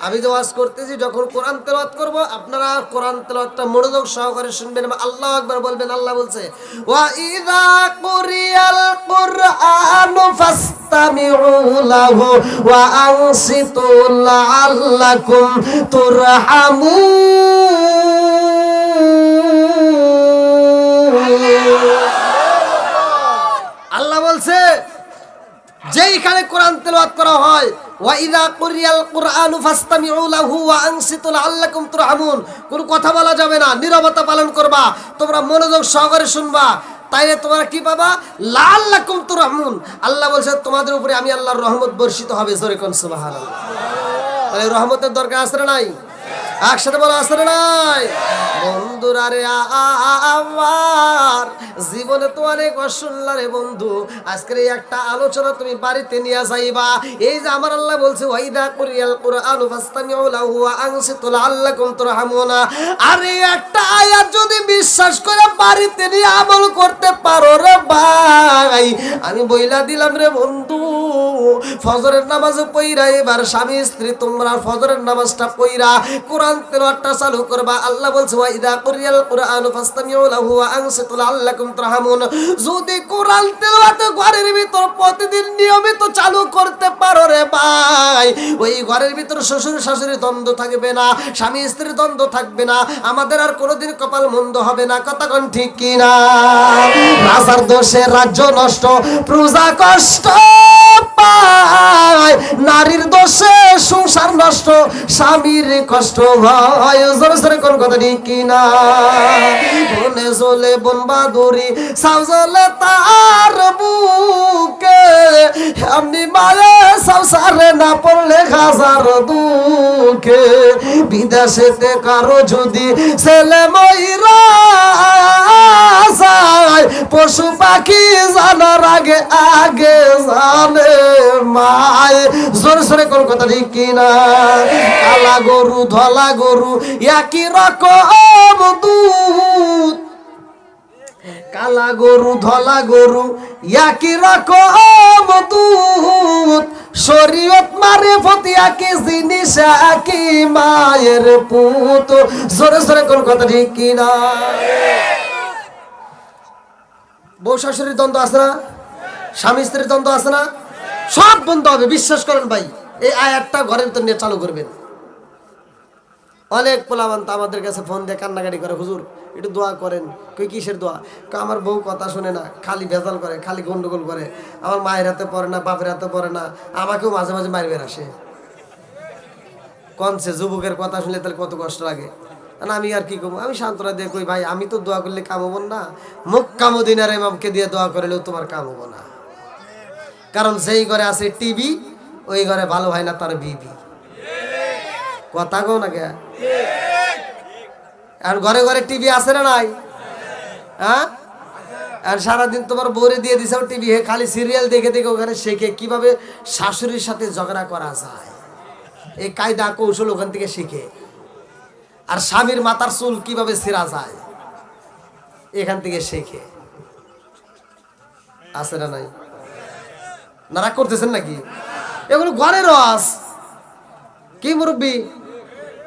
আমি যে ওয়াজ করতেছি যখন কোরআন তেলাওয়াত করব আপনারা কোরআন তেলাওয়াতটা মনোযোগ সহকারে শুনবেন, আল্লাহু আকবার বলবেন। আল্লাহ বলছে ওয়া ইযা কুরিয়াল কুরআনু ফাসতামিউ লাহু ওয়া আনসিতু লাআল্লাকুম তুরহামুন। আল্লাহ বলছে যেইখানে কোরআন তেলাওয়াত করা হয়, ওয়া ইযা কুরিয়াল কুরআনু ফাসতামিউ লাহু ওয়া আনসিতু লাআল্লাকুম তুরহামুন, কোন কথা বলা যাবে না, নীরবতা পালন করবা, তোমরা মনোযোগ সহকারে শুনবা, তাইলে তোমরা কি পাবা? লাআল্লাকুম তুরহামুন। আল্লাহ বলছে তোমাদের উপরে আমি আল্লাহর রহমত বর্ষিত হবে। জোরে কোন সুবহানাল্লাহ। তাহলে রহমতের দরকার আছে না নাই? একসাথে বলা আছে না নাই? বন্ধুরা রে আমার, জীবনে তো অনেক অশুনলা রে বন্ধু, আজকের এই একটা আলোচনা তুমি বাড়িতে নিয়ে যাইবা। এই যে আমার আল্লাহ বলছে ওয়াইদা কুরিয়াল কুরআনু ফাসতামিউ লাহু ওয়া আনসিতু লাআল্লাকুম তুরহামুন, আর এই একটা আয়াত যদি বিশ্বাস করে বাড়িতে নিয়ে আমল করতে পারো রে ভাই, আমি বইলা দিলাম রে বন্ধু, ফজরের নামাজ পড়া, এবার স্বামী স্ত্রী তোমরা ফজরের নামাজটা পড়া কোরআন তেলাওয়াতটা চালু করবা। আল্লাহ বলছে ওয়া ইযা কুরিয়াল কুরআনু ফাসতামিউ লাহু ওয়া আনসিতু লাআল্লাকুম তুরহামুন। যদি কোরআন তেলাওয়াত ঘরের ভিতর প্রতিদিন নিয়মিত চালু করতে পারো রে ভাই, ওই ঘরের ভিতর শ্বশুর শাশুড়ির দ্বন্দ্ব থাকবে না, স্বামী স্ত্রীর দ্বন্দ্ব থাকবে না, আমাদের আর কোনোদিন কপাল মন্দ হবে না। কথা কোন ঠিক কি না? রাজার দোষে রাজ্য নষ্ট, প্রজা কষ্ট পায়, নারীর দোষে সংসার নষ্ট, স্বামীর কষ্ট হয়। জোরে জোরে কোন কথা ঠিক কি না? বনে জ্বলে বন বাদুরি, সাও জ্বলে তার বুকে, এমনি মায়ে সাও সারে না পড়লে হাজার দুঃখে। বিদেশেতে কারো যদি ছেলে ময়রা যায়, পশু পাখি জানার আগে আগে জানে মায়। জোরে জোরে কোন কথা ঠিক কিনা? কালা গরু ধলা গরু একই রকম দুধ, কালা গরু ধলা গরু একই রকম দুধ, শরীয়ত মারে ফতি একই জিনিস একই মায়ের পুত। জোরে জোরে কোন কথা ঠিক কিনা? বউ শাশুড়ির দ্বন্দ্ব আছে না? স্বামী স্ত্রীর দ্বন্দ্ব আছে না? সব বন্ধ হবে, বিশ্বাস করেন ভাই। এই আয়াতটা ঘরের ভিতর নিয়ে চালু করবেন। অনেক পোলাবান তো আমাদের কাছে ফোন দিয়ে কান্নাকাটি করে, হুজুর একটু দোয়া করেন। কই কিসের দোয়া? আমার বউ কথা শোনে না, খালি ভেজাল করে, খালি গন্ডগোল করে, আমার মায়ের হাতে পড়ে না, বাপের হাতে পড়ে না, আমাকেও মাঝে মাঝে মায়ের বের আসে। কনসে যুবকের কথা শুনলে তাহলে কত কষ্ট লাগে। না আমি আর কি করবো, আমি সান্ত্বনা দিয়ে কই ভাই আমি তো দোয়া করলে কাম হবো না, মক্কা মদিনার ইমামকে দিয়ে দোয়া করলেও তোমার কাম হবো না। কারণ যেই ঘরে আছে টিভি, ওই ঘরে ভালো হয় না তার বিবি। কথা কও না কে? আর ঘরে ঘরে টিভি আছে না নাই? হ্যাঁ, আর সারাদিন তোমার বউরে দিয়ে দিছাও টিভি, হে খালি সিরিয়াল দেখে দেখে ওখানে শেখে কিভাবে শাশুড়ির সাথে ঝগড়া করা যায়, এই কায়দা কৌশল ওখান থেকে শিখে। আর স্বামীর মাথার চুল কিভাবে ছিঁড়া যায় এখান থেকে শেখে। আছে না নাই? নারাক করতেছেন নাকি? এগুলো ঘরের রস। কি মুরব্বী,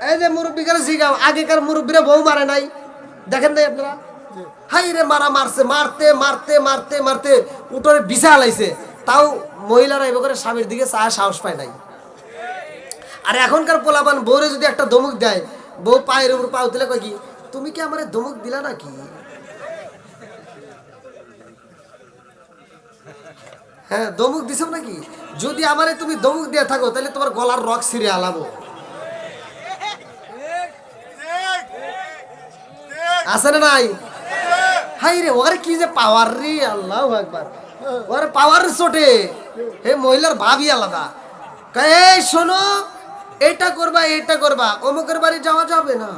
এই যে মুরব্বীকার জিগাও, আগেকার মুরব্বীরা বউ মারে নাই, দেখেন নাই আপনারা? হাই রে মারা মারছে, মারতে মারতে মারতে মারতে উঠোরে বিছা লাইছে, তাও মহিলারা এবার করে স্বামীর দিকে চা সাহস পায় নাই। আর এখনকার পোলাপান বউরে যদি একটা ধমক দেয়, বউ পায়ের উপর পাও তুলে কয় কি, তুমি কি আমারে ধমক দিলা নাকি? হ্যাঁ ধমক দিছো নাকি? যদি আমারে তুমি ধমক দিয়ে থাকো তাহলে তোমার গলার রক ছিঁড়ে আলাবো। আছে না নাই? হাই রে ওরে কি যে পাওয়ার রে, আল্লাহু আকবার, ওরে পাওয়ার চোটে হে মহিলার ভাবই আলাদা। এই শোনো, এটা করবা এটা করবা, অমুকের বাড়ি যাওয়া যাবে না,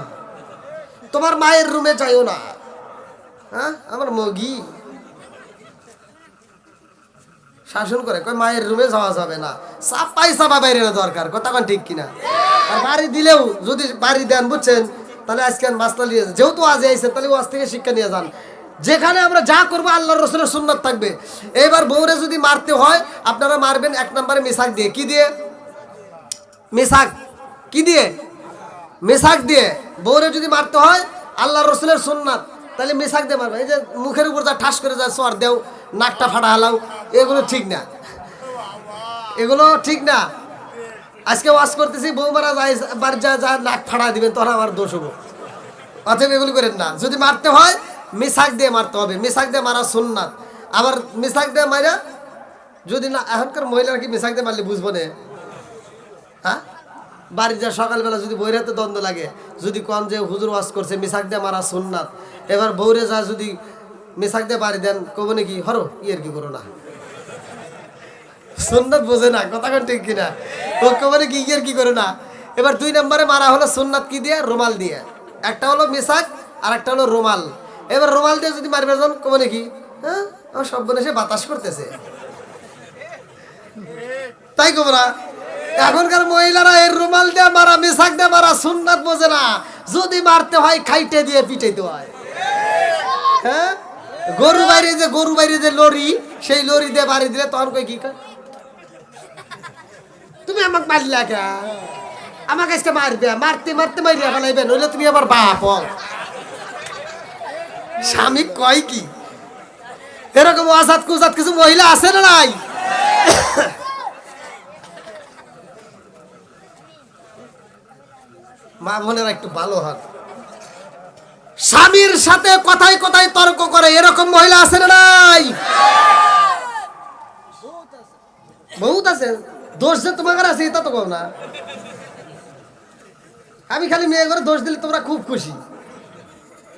তোমার মায়ের রুমে যাইও না। হ্যাঁ আমার মগি শাসন করে, কয় মায়ের রুমে যাওয়া যাবে না, চাপাই চাপা বাইরে না দরকার, কথা কোন ঠিক কিনা? আর বাড়ি দিলেও যদি বাড়ি দেন বুঝছেন, তাহলে আজকে মাসলা নিয়ে যেহেতু আজ আইসেন তাহলে ওয়াজ থেকে শিক্ষা নিয়ে যান। যেখানে আমরা যা করবো আল্লাহর রাসূলের সুন্নাত থাকবে। এবার বউরে যদি মারতে হয় আপনারা মারবেন এক নম্বরে মিসাক দিয়ে। কি দিয়ে? মিসাক। কি দিয়ে? মিসাক দিয়ে। বউরে যদি মারতে হয় আল্লাহর রাসূলের সুন্নাত, তাহলে মিসাক দিয়ে মারবে। এই যে মুখের উপর যা ঠাস করে যা সর দেও, নাকটা ফাটা হালাও, এগুলো ঠিক না, এগুলো ঠিক না। আজকে ওয়াজ করতেছি, বউ মারা যায় বাড়ি যা যা নাক ফাটা দিবেন, তখন আমার দোষ হবো। অতএব এগুলো করেন না। যদি মারতে হয় মিসাক দিয়ে মারতে হবে, মিসাক দিয়ে মারা সুন্নাত। আবার মিসাক দিয়ে মারা যদি না, এখনকার মহিলারা কি মিসাক দিয়ে মারলে বুঝবো না? হ্যাঁ বাড়ি যা সকালবেলা যদি বউয়ের হাতে দ্বন্দ্ব লাগে, যদি কন যে হুজুর ওয়াজ করছে মিসাক দিয়ে মারা সুন্নাত, এবার বউরে যা যদি মিসাক দিয়ে বাড়ি দেন, কব নাকি হরো ইয়ের কি করো না, সুন্নাত বোঝে না, কথা কোন ঠিক কিনা? ও কবে কি ইয়ের কি করো না। এবার দুই নম্বরে মারা হলো সুন্নাত কি দিয়ে? রুমাল দিয়ে। একটা হলো মিসাক আর একটা হলো রুমাল। এবার রুমাল দিয়ে যদি মারবে যান, কবে নাকি হ্যাঁ আমার সব বোন এসে বাতাস করতেছে, তাই কব না? এখনকার মহিলারা এর রুমাল দিয়ে মারা মিসাক দিয়ে মারা সুন্নাত বোঝে না, যদি মারতে হয় খাইটে দিয়ে পিটাইতে হয়। হ্যাঁ গরু বাইরে যে লরি, সেই লরি দিয়ে বাড়ি দিলে তখন কই কি কয়, তুমি আমাকে মারলা কে? আমাকে আজকে মারবে, মারতে মারতে মারিয়া ফেলাইবে, নইলে তুমি আমার বাপ। স্বামী কয় কি? এরকম আজাদ কুজাদ কিছু মহিলা আছে না নাই? মা বোনেরা একটু ভালো হন। স্বামীর সাথে কথায় কথায় তর্ক করে এরকম মহিলা আছে না নাই? বহুত আছে। দোষ যে তোমার আছে এটা তো কও না। আমি খালি মেয়ে করে দোষ দিলে তোমরা খুব খুশি,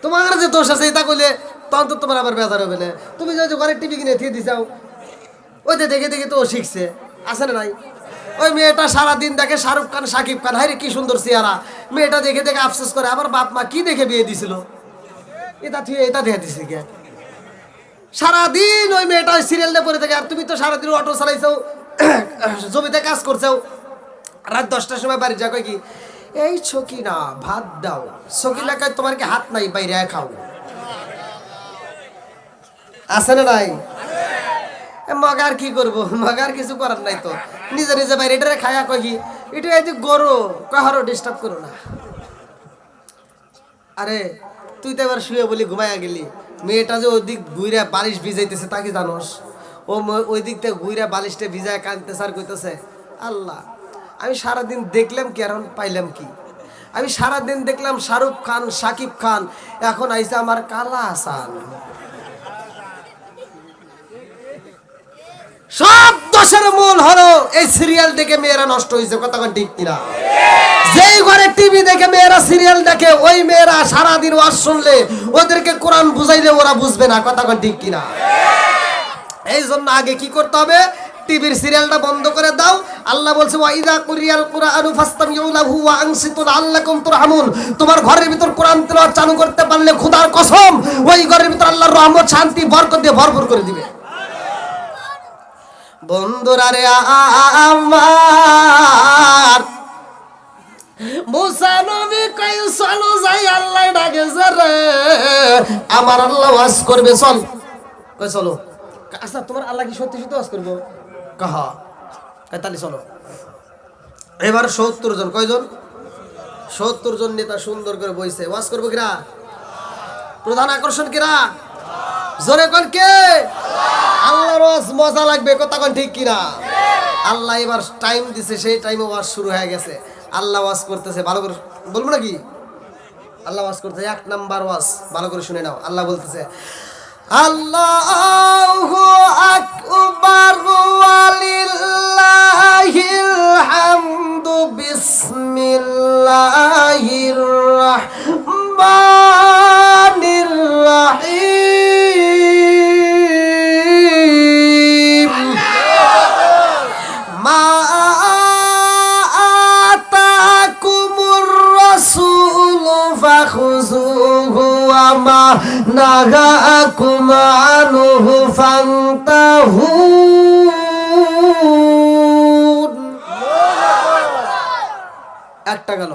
তোমার যে দোষ আছে এটা কইলে তখন তো তোমার আবার বেজার হবে না। তুমি যদি ঘরে টিভি কিনে থিয়ে দিছাও, ওইটা দেখে দেখে তো ও শিখছে, আছে না নাই? ওই মেয়েটা সারাদিন দেখে শাহরুখ খান সাকিব খান, হাই রে কি সুন্দর চেহারা, মেয়েটা দেখে দেখে আফসোস করে আমার বাপ মা কি দেখে বিয়ে দিছিল, এটা তুই এটা দেখে দিছি কে? সারাদিন ওই মেয়েটা ওই সিরিয়ালটা পরে থাকে, আর তুমি তো সারাদিন অটো চালাইছো, জমিতে কাজ করছো, রাত 10টার সময় বাড়ি যা কয় কি, এই ছকিনা ভাত দাও, ছকিনা কয় তোমার কি হাত নাই বাইরে খাও, আছে না নাই? মগার কি করবো, মগার কিছু করার নাই তো, নিজে নিজে বাইরে এটা খায়া কয় কি, এটা এই যে গরু কাহারও ডিস্টার্ব করো না। আরে তুই তো এবার শুয়ে বলি ঘুমাইয়া গেলি, মেয়েটা যে ওই দিক ঘুইরা বালিশ ভিজাইতেছে তা কি জানোস? ও ওই দিক থেকে ঘুইরা বালিশটা ভিজায় কাঁদতেছে আর কইতেছে, আল্লাহ আমি সারাদিন দেখলাম কি আর পাইলাম কি? আমি সারাদিন দেখলাম শাহরুখ খান, শাকিব খান, এখন আইসে আমার কালা হাসান। সব দোষের মূল হলো এই সিরিয়াল দেখে মেয়েরা নষ্ট হয়েছে, কথা ঠিক কিনা? যেই ঘরে টিভি দেখে মেয়েরা সিরিয়াল দেখে, ওই মেয়েরা সারাদিন ওয়াজ শুনলে, ওদেরকে কোরআন বুঝাইলে ওরা বুঝবে না, কথা ঠিক কিনা? এই জন্য আগে কি করতে হবে? টিভির সিরিয়ালটা বন্ধ করে দাও। আল্লাহ বলছে ওয়াইদা কুরিয়াল কুরআনু ফাসতামিউ লাহু ওয়া আনসিতু লাআল্লাকুম তুরহামুন। তোমার ঘরের ভিতর কোরআন তেলাওয়াত চালু করতে পারলে খোদার কসম ওই ঘরের ভিতর আল্লাহর রহমত, শান্তি, বরকত দিয়ে ভরপুর করে দিবে। বন্ধুরা রে আমার, মুসা নবী কই চলো যাই, আল্লাহ ডাকেছে রে আমার, আল্লাহ ওয়াজ করবে, চল। কই চলো। আচ্ছা তোমার আল্লাহ কি সত্যি সত্যি ওয়াজ করবো? কাহা তাহলে চলো। এবার 70 জন, কয়জন? 70 জন নেতা সুন্দর করে বইছে, ওয়াজ করবো কিরা? প্রধান আকর্ষণ কিরা? জোরে কোন কে? আল্লাহর ওয়াজ মজা লাগবে, কথা কোন ঠিক কিনা? আল্লাহ এবার টাইম দিছে, সেই টাইমে ওয়াজ শুরু হয়ে গেছে। আল্লাহ ওয়াজ করতেছে, ভালো করে বলবো নাকি? আল্লাহ ওয়াজ করতেছে, 1 নাম্বার ওয়াজ, ভালো করে শুনে নাও। আল্লাহ বলতেছে আল্লাহু আকবার ওয়ালিল্লাহিল হামদু বিসমিল্লাহির রাহমানির রাহিম মা আতাকুমুর রাসূলু ফাখুযুহু ওয়া মা নাহাকুম আনহু ফান্তাহু। একটা গেল,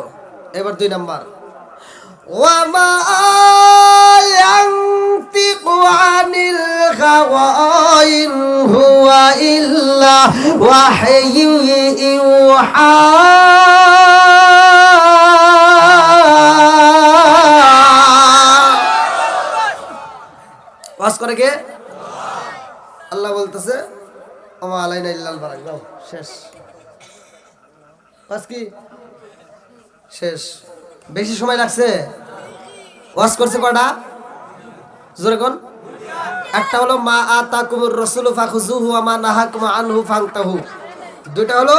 এবার 2 নাম্বার ওয়া মা ইয়ানতিকু আনিল হাওয়া ইন হুয়া ইল্লা ওয়াহয়ু ইউহা। ওয়াজ করে কে? আল্লাহ বলতেছে ওমা আলাইনা ইল্লাল বালাগ। যাও, শেষ। ওয়াজ কি শেষ? বেশি সময় লাগছে? ওয়াজ করছে কয়টা? জোরে কোন? একটা হলো মা আতাকুমুর রাসূলু ফাখুযুহু ওয়া মা নাহাকুম আনহু ফান্তাহু। দুটো হলো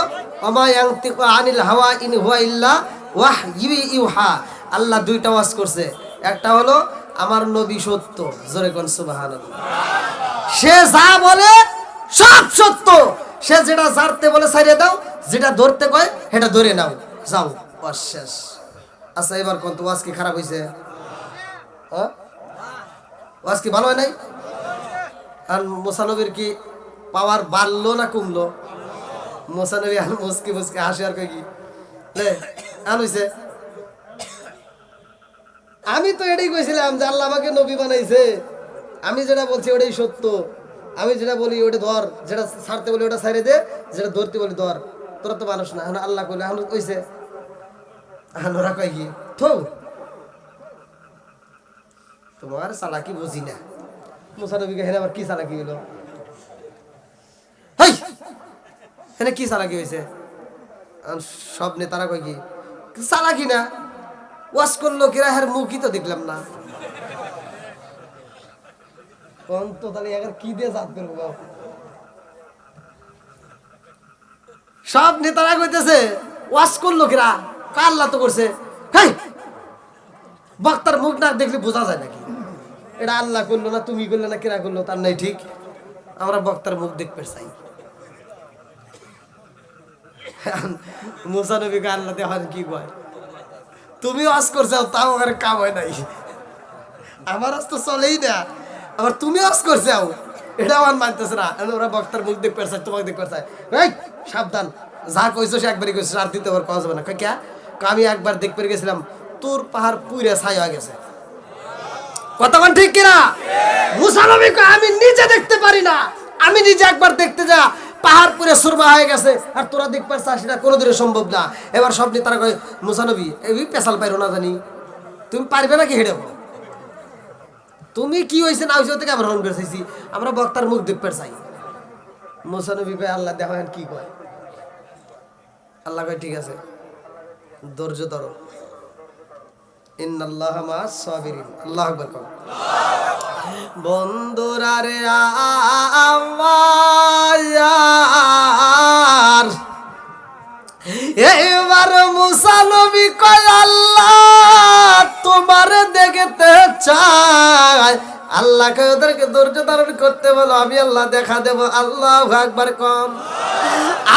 ওমা ইয়ানতিকু আনিল হাওয়া ইন হুয়া ইল্লা ওয়াহয়ু ইউহা। আল্লাহ 2টা ওয়াজ করছে। একটা হলো আমার নবী সত্য, জোরে কোন সুবহানাল্লাহ। সে যা বলে সব সত্য, সে যেটা ছাড়তে বলে ছাড়িয়ে দাও, যেটা ধরতে কয় সেটা ধরে নাও, যাও, ওয়াজ শেষ। আচ্ছা এবার কোন তো ওয়াজ কি খারাপ হয়েছে? ওয়াজ কি ভালো হয় নাই? আর মুসা নবীর কি পাওয়ার বাড়লো না কমলো? মুসা নবী আর মুসকি মুসকি হাসি আর কই কি লে আন হইছে। আমি তো এটাই কইছিলাম যে আল্লাহ আমাকে নবী বানাইছে, আমি যেটা বলছি ওটাই সত্য, আমি যেটা বলি ওটা ধর, যেটা ছাড়তে বলি ওটা ছাড়ে দে, যেটা ধরতে বলি ধর। তোরা তো মানুষ না, এখন আল্লাহ কইলে এখন কইছে, এখন ওরা কয় কি থো তোমার চালাকি বুঝি না। মুসা নবীকে হেরে আবার কি চালাকি হইলো? হেই হেনে কি চালাকি হয়েছে? সব নেতারা কয় কি চালাকি না, ওয়াজ করলো কিরা, হের মুখই তো দেখলাম না। কোন তো তাহলে এবার কি দিয়ে জাত করবো? সব নেতারা কইতেছে ওয়াজ করলো কিরা, আল্লাহ তো করছে। হেই বক্তার মুখ না দেখলে বোঝা যায় নাকি এটা আল্লাহ করলো না তুমি করলে না কিরা করলো? তার নাই ঠিক, আমরা বক্তার মুখ দেখতে চাই। মুসা নবীকে আল্লাহ দেওয়ার কি কয়? তুমি ওয়াজ করছো তাও আমার কাম হয় নাই, আমার আজ তো চলেই না, আবার তুমি ওয়াজ করছো এটা আমার মানতেছে না। ওরা বক্তার মুখ দেখতে চাই, তোমাকে দেখতে চাই। এই সাবধান, যা কইছো সে একবারই কইছো, আর দ্বিতীয়বার পাওয়া যাবে না। কে আমি একবার দেখতে গেছিলাম, তোর পাহাড় পুইরা ছাই হয়ে গেছে। কথা কোন ঠিক কিনা? মুসা নবীকে আমি নিজে দেখতে পারি না, আমি নিজে একবার দেখতে যা পাহাড় পুরে সুরমা হয়ে গেছে, আর তোরা দেখ পারছ সেটা কোনোদিনও সম্ভব না। এবার সব তারা কয় মুসা নবী এই পেশাল পাইরো না জানি, তুমি পারবে নাকি হেঁটে? তুমি কি হয়েছে না হয়েছে থেকে আবার হরণ করে চাইছি, আমরা বক্তার মুখ দেখতে চাই। মুসা নবী কয় আল্লাহ দেখেন কি কয়। আল্লাহ কয় ঠিক আছে, ধৈর্য ধরো, ইন্নাল্লাহা মা'আস সাবিরিন। আল্লাহু আকবার কও। বন্ধুরা রে আমার, এইবার মুসা নবী কয় আল্লাহ তোমার দেখতে চাই। আল্লাহকে ওদেরকে ধৈর্য ধারণ করতে বলো, আমি আল্লাহ দেখা দেব। আল্লাহু আকবার কম।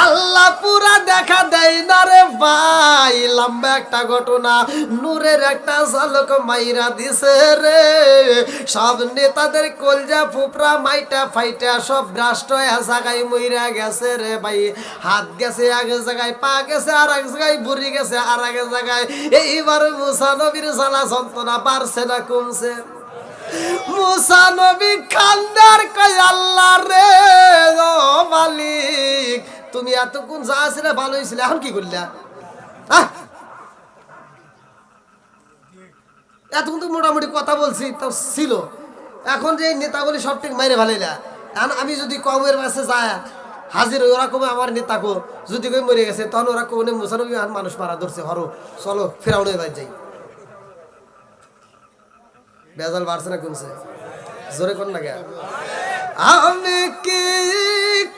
আল্লাহ পুরা দেখা দেয় না রে ভাই, লম্বা একটা ঘটনা। নূরের একটা ঝলক মাইরা দিছে রে, সব নেতাদের কলজা ফুপরা মাইটা ফাইটা সব ভ্রষ্ট জায়গায় মইরা গেছে রে ভাই। হাত গেছে এক জায়গায়, পা গেছে আর এক জায়গায়, বুড়ি গেছে আর এক জায়গায়। এইবার মুসা নবীর জ্বালা যন্ত্রণা বাড়ছে না কমছে? মুসা নবী কান্দার কয় আল্লাহ রে ও মালিক, তুমি এতক্ষণ যা ছিলে ভালো হয়েছিল, এখন কি করলা? এতক্ষণ তো মোটামুটি কথা বলছি তো ছিল, এখন যে নেতাগুলি সব ঠিক মাইরে ভালাইলা। এখন আমি যদি কমের কাছে যায় হাজির হই, ওরা কমে আমার নেতা কো যদি কই মরে গেছে, তখন ওরা কমে মুসা নবী মানুষ মারা ধরছে, হরো চলো ফেরাউনের বাড়ি যাই। বেজাল বাড়ছে না কমছে? জোরে কোন না গে। আমি কি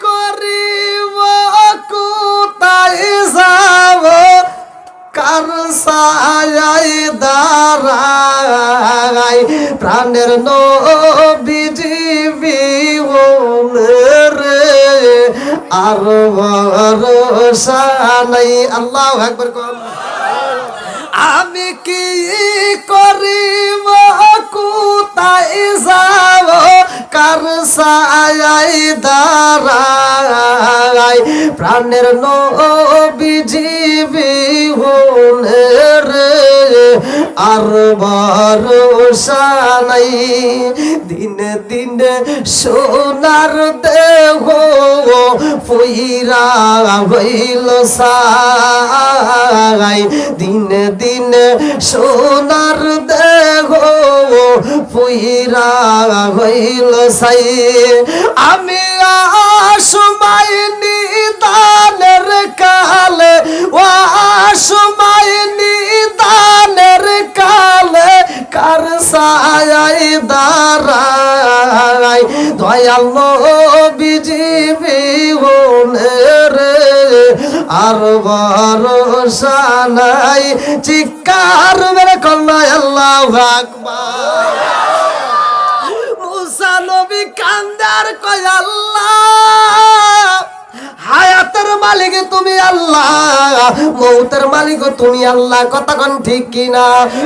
করিব কোথায় যাব, কার ছায়ায় দাঁড়াই, প্রাণের নবীজি রে আর ভরসা নাই। আল্লাহু আকবার কর। আমি কি করিব কোথায় যাব, কার ছায়ায় দাঁড়াই, প্রাণের নবীজি রে আর ভরসা নাই। দিনে দিনে সোনার দেহ পুইরা হইল সাই, দিনে দিনে সোনার দেহ পুইরা হইল সাই। আমি আসময় নিদানের কালে, ও আসময় নিদানের কালে, কার ছায়ায় দাঁড়াই, দয়াল নবীজি রে আর ভরসা নাই। চিৎকার মেরে কন্যা আল্লাহু আকবার। মুসা নবী কান্দার কয় আল্লাহ, হায়াতের মালিক তুমি আল্লাহ, মৌতের মালিক তুমি আল্লাহ। কথা কোন ঠিক কিনা?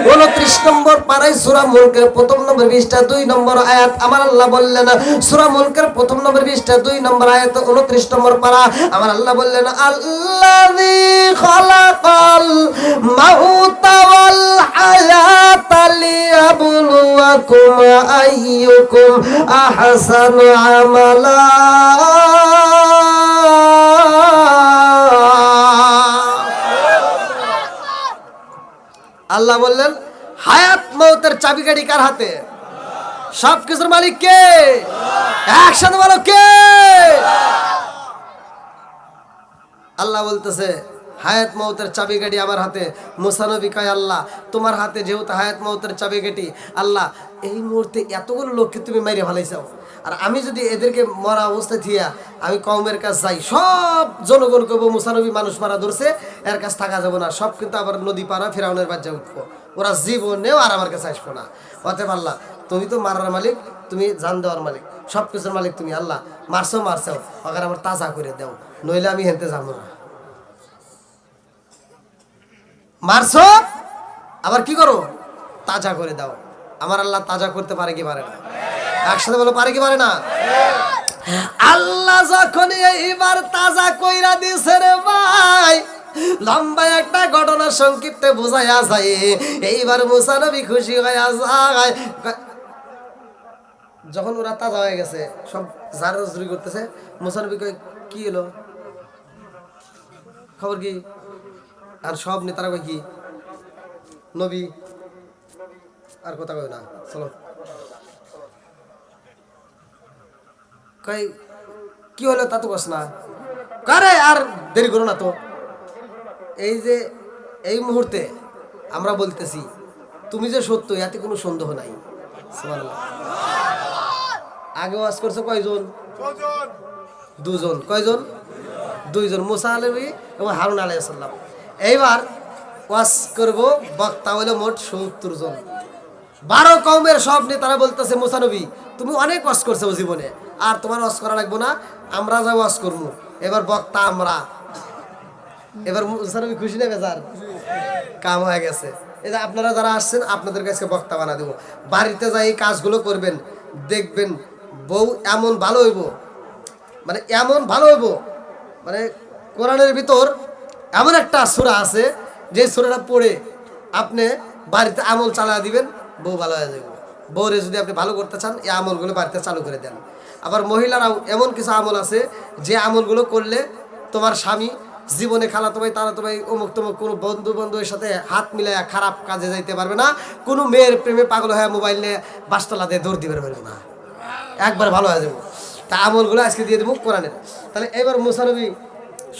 29 নম্বর পারায় সূরা মুলকের প্রথম নম্বর 20টা 2 নম্বর আয়াত আমার আল্লাহ বললেন, সূরা মুলকের প্রথম নম্বর 20টা 2 নম্বর আয়াত 29 নম্বর পারা আমার আল্লাহ বললেন, আল্লাযী খালাকাল মাউতা ওয়াল হায়াতা লিয়াবলুয়াকুম আইয়ুকুম আহসানু আমালা। আল্লাহ বললেন হায়াত মৌতের চাবিকাঠি কার হাতে? সব কিছুর মালিক কে? একসাথে বলো কে? আল্লাহ বলতেছে হায়াত মৌতের চাবিকাঠি আমার হাতে। মুসা নবী কয় আল্লাহ তোমার হাতে যেহেতু হায়াত মৌতের চাবিকাঠি, আল্লাহ এই মুহূর্তে এতগুলো লোককে তুমি মাইরে ভালাইছাও, আর আমি যদি এদেরকে মরা অবস্থায় থিয়া আমি কওমের কাছে যাই, সব জনগণ কইব মুসা নবী মানুষ মারা ধরছে, এর কাছে থাকা যাবো না, সব কিন্তু আবার নদী পাড়া ফেরাউনের বাচ্চা উঠবো, ওরা জীবনেও আর আমার কাছে আসবো না। অতএব আল্লাহ তুমি তো মারার মালিক, তুমি জান দেওয়ার মালিক, সব কিছুর মালিক তুমি। আল্লাহ মারছো আবার আমার তাজা করে দাও, নইলে আমি হেনতে যাবো না। মারছো আবার কি করো? তাজা করে দাও। আমার আল্লাহ তাজা করতে পারে কি পারে না? একসাথে বলো পারে কি পারে না? আল্লাহ যখন এইবার তাজা কইরা দিছে রে ভাই, লম্বা একটা ঘটনা সংক্ষিপ্তে বোঝায়া যায়। এইবার মুসা নবী খুশি হয়ে যায়, যখন ওরা তাজা হয়ে গেছে সব জারি করতেছে, মুসা নবী কয় কি এলো খবর কি? আর সব নেতারা কয় কি নবী আর কথা কয় না, চলো কয় কি হলো তা তো কস না, কারে আর দেরি করো না তো। এই যে এই মুহূর্তে আমরা বলতেছি তুমি যে সত্য এতে কোনো সন্দেহ নাই। সুবহানাল্লাহ। আগে ওয়াজ করছে কয়জন? দুজন। কয়জন? দুইজন, মুসা আলাইহি এবং হারুন আলাইহিস সালাম। এইবার ওয়াজ করব বক্তা হলো মোট ৭০ জন। 12 কওমের সব নেতারা বলতেছে মুসা নবী তুমি অনেক ওয়াজ করছো জীবনে, আর তোমার ওয়াজ করা লাগবে না, আমরা যা ওয়াজ করবো। এবার বক্তা আমরা। এবার মুসা নবী খুশি না বেজার? কাম হয়ে গেছে। এই যে আপনারা যারা আসছেন আপনাদের কাছে বক্তা বানা দেবো, বাড়িতে যাই এই কাজগুলো করবেন, দেখবেন বউ এমন ভালো হইব, মানে এমন ভালো হইব, মানে কোরআনের ভিতর এমন একটা সূরা আছে যে সূরাটা পড়ে আপনি বাড়িতে আমল চালা দিবেন, বউ ভালো হয়ে যাবে। বউরে যদি আপনি ভালো করতে চান এই আমলগুলো বাড়িতে চালু করে দেন। আবার মহিলারাও এমন কিছু আমল আছে যে আমলগুলো করলে তোমার স্বামী জীবনে খালাতো ভাই তারাতো ভাই অমুক তমুক কোনো বন্ধু বান্ধবের সাথে হাত মিলায় খারাপ কাজে যাইতে পারবে না, কোনো মেয়ের প্রেমে পাগল হয়ে মোবাইল নিয়ে বাসতলা দিয়ে দৌড় দিতে পারবে না, একবার ভালো হয়ে যাবো। তা আমলগুলো আজকে দিয়ে দেবো কোরআনের। তাহলে এবার মুসা নবী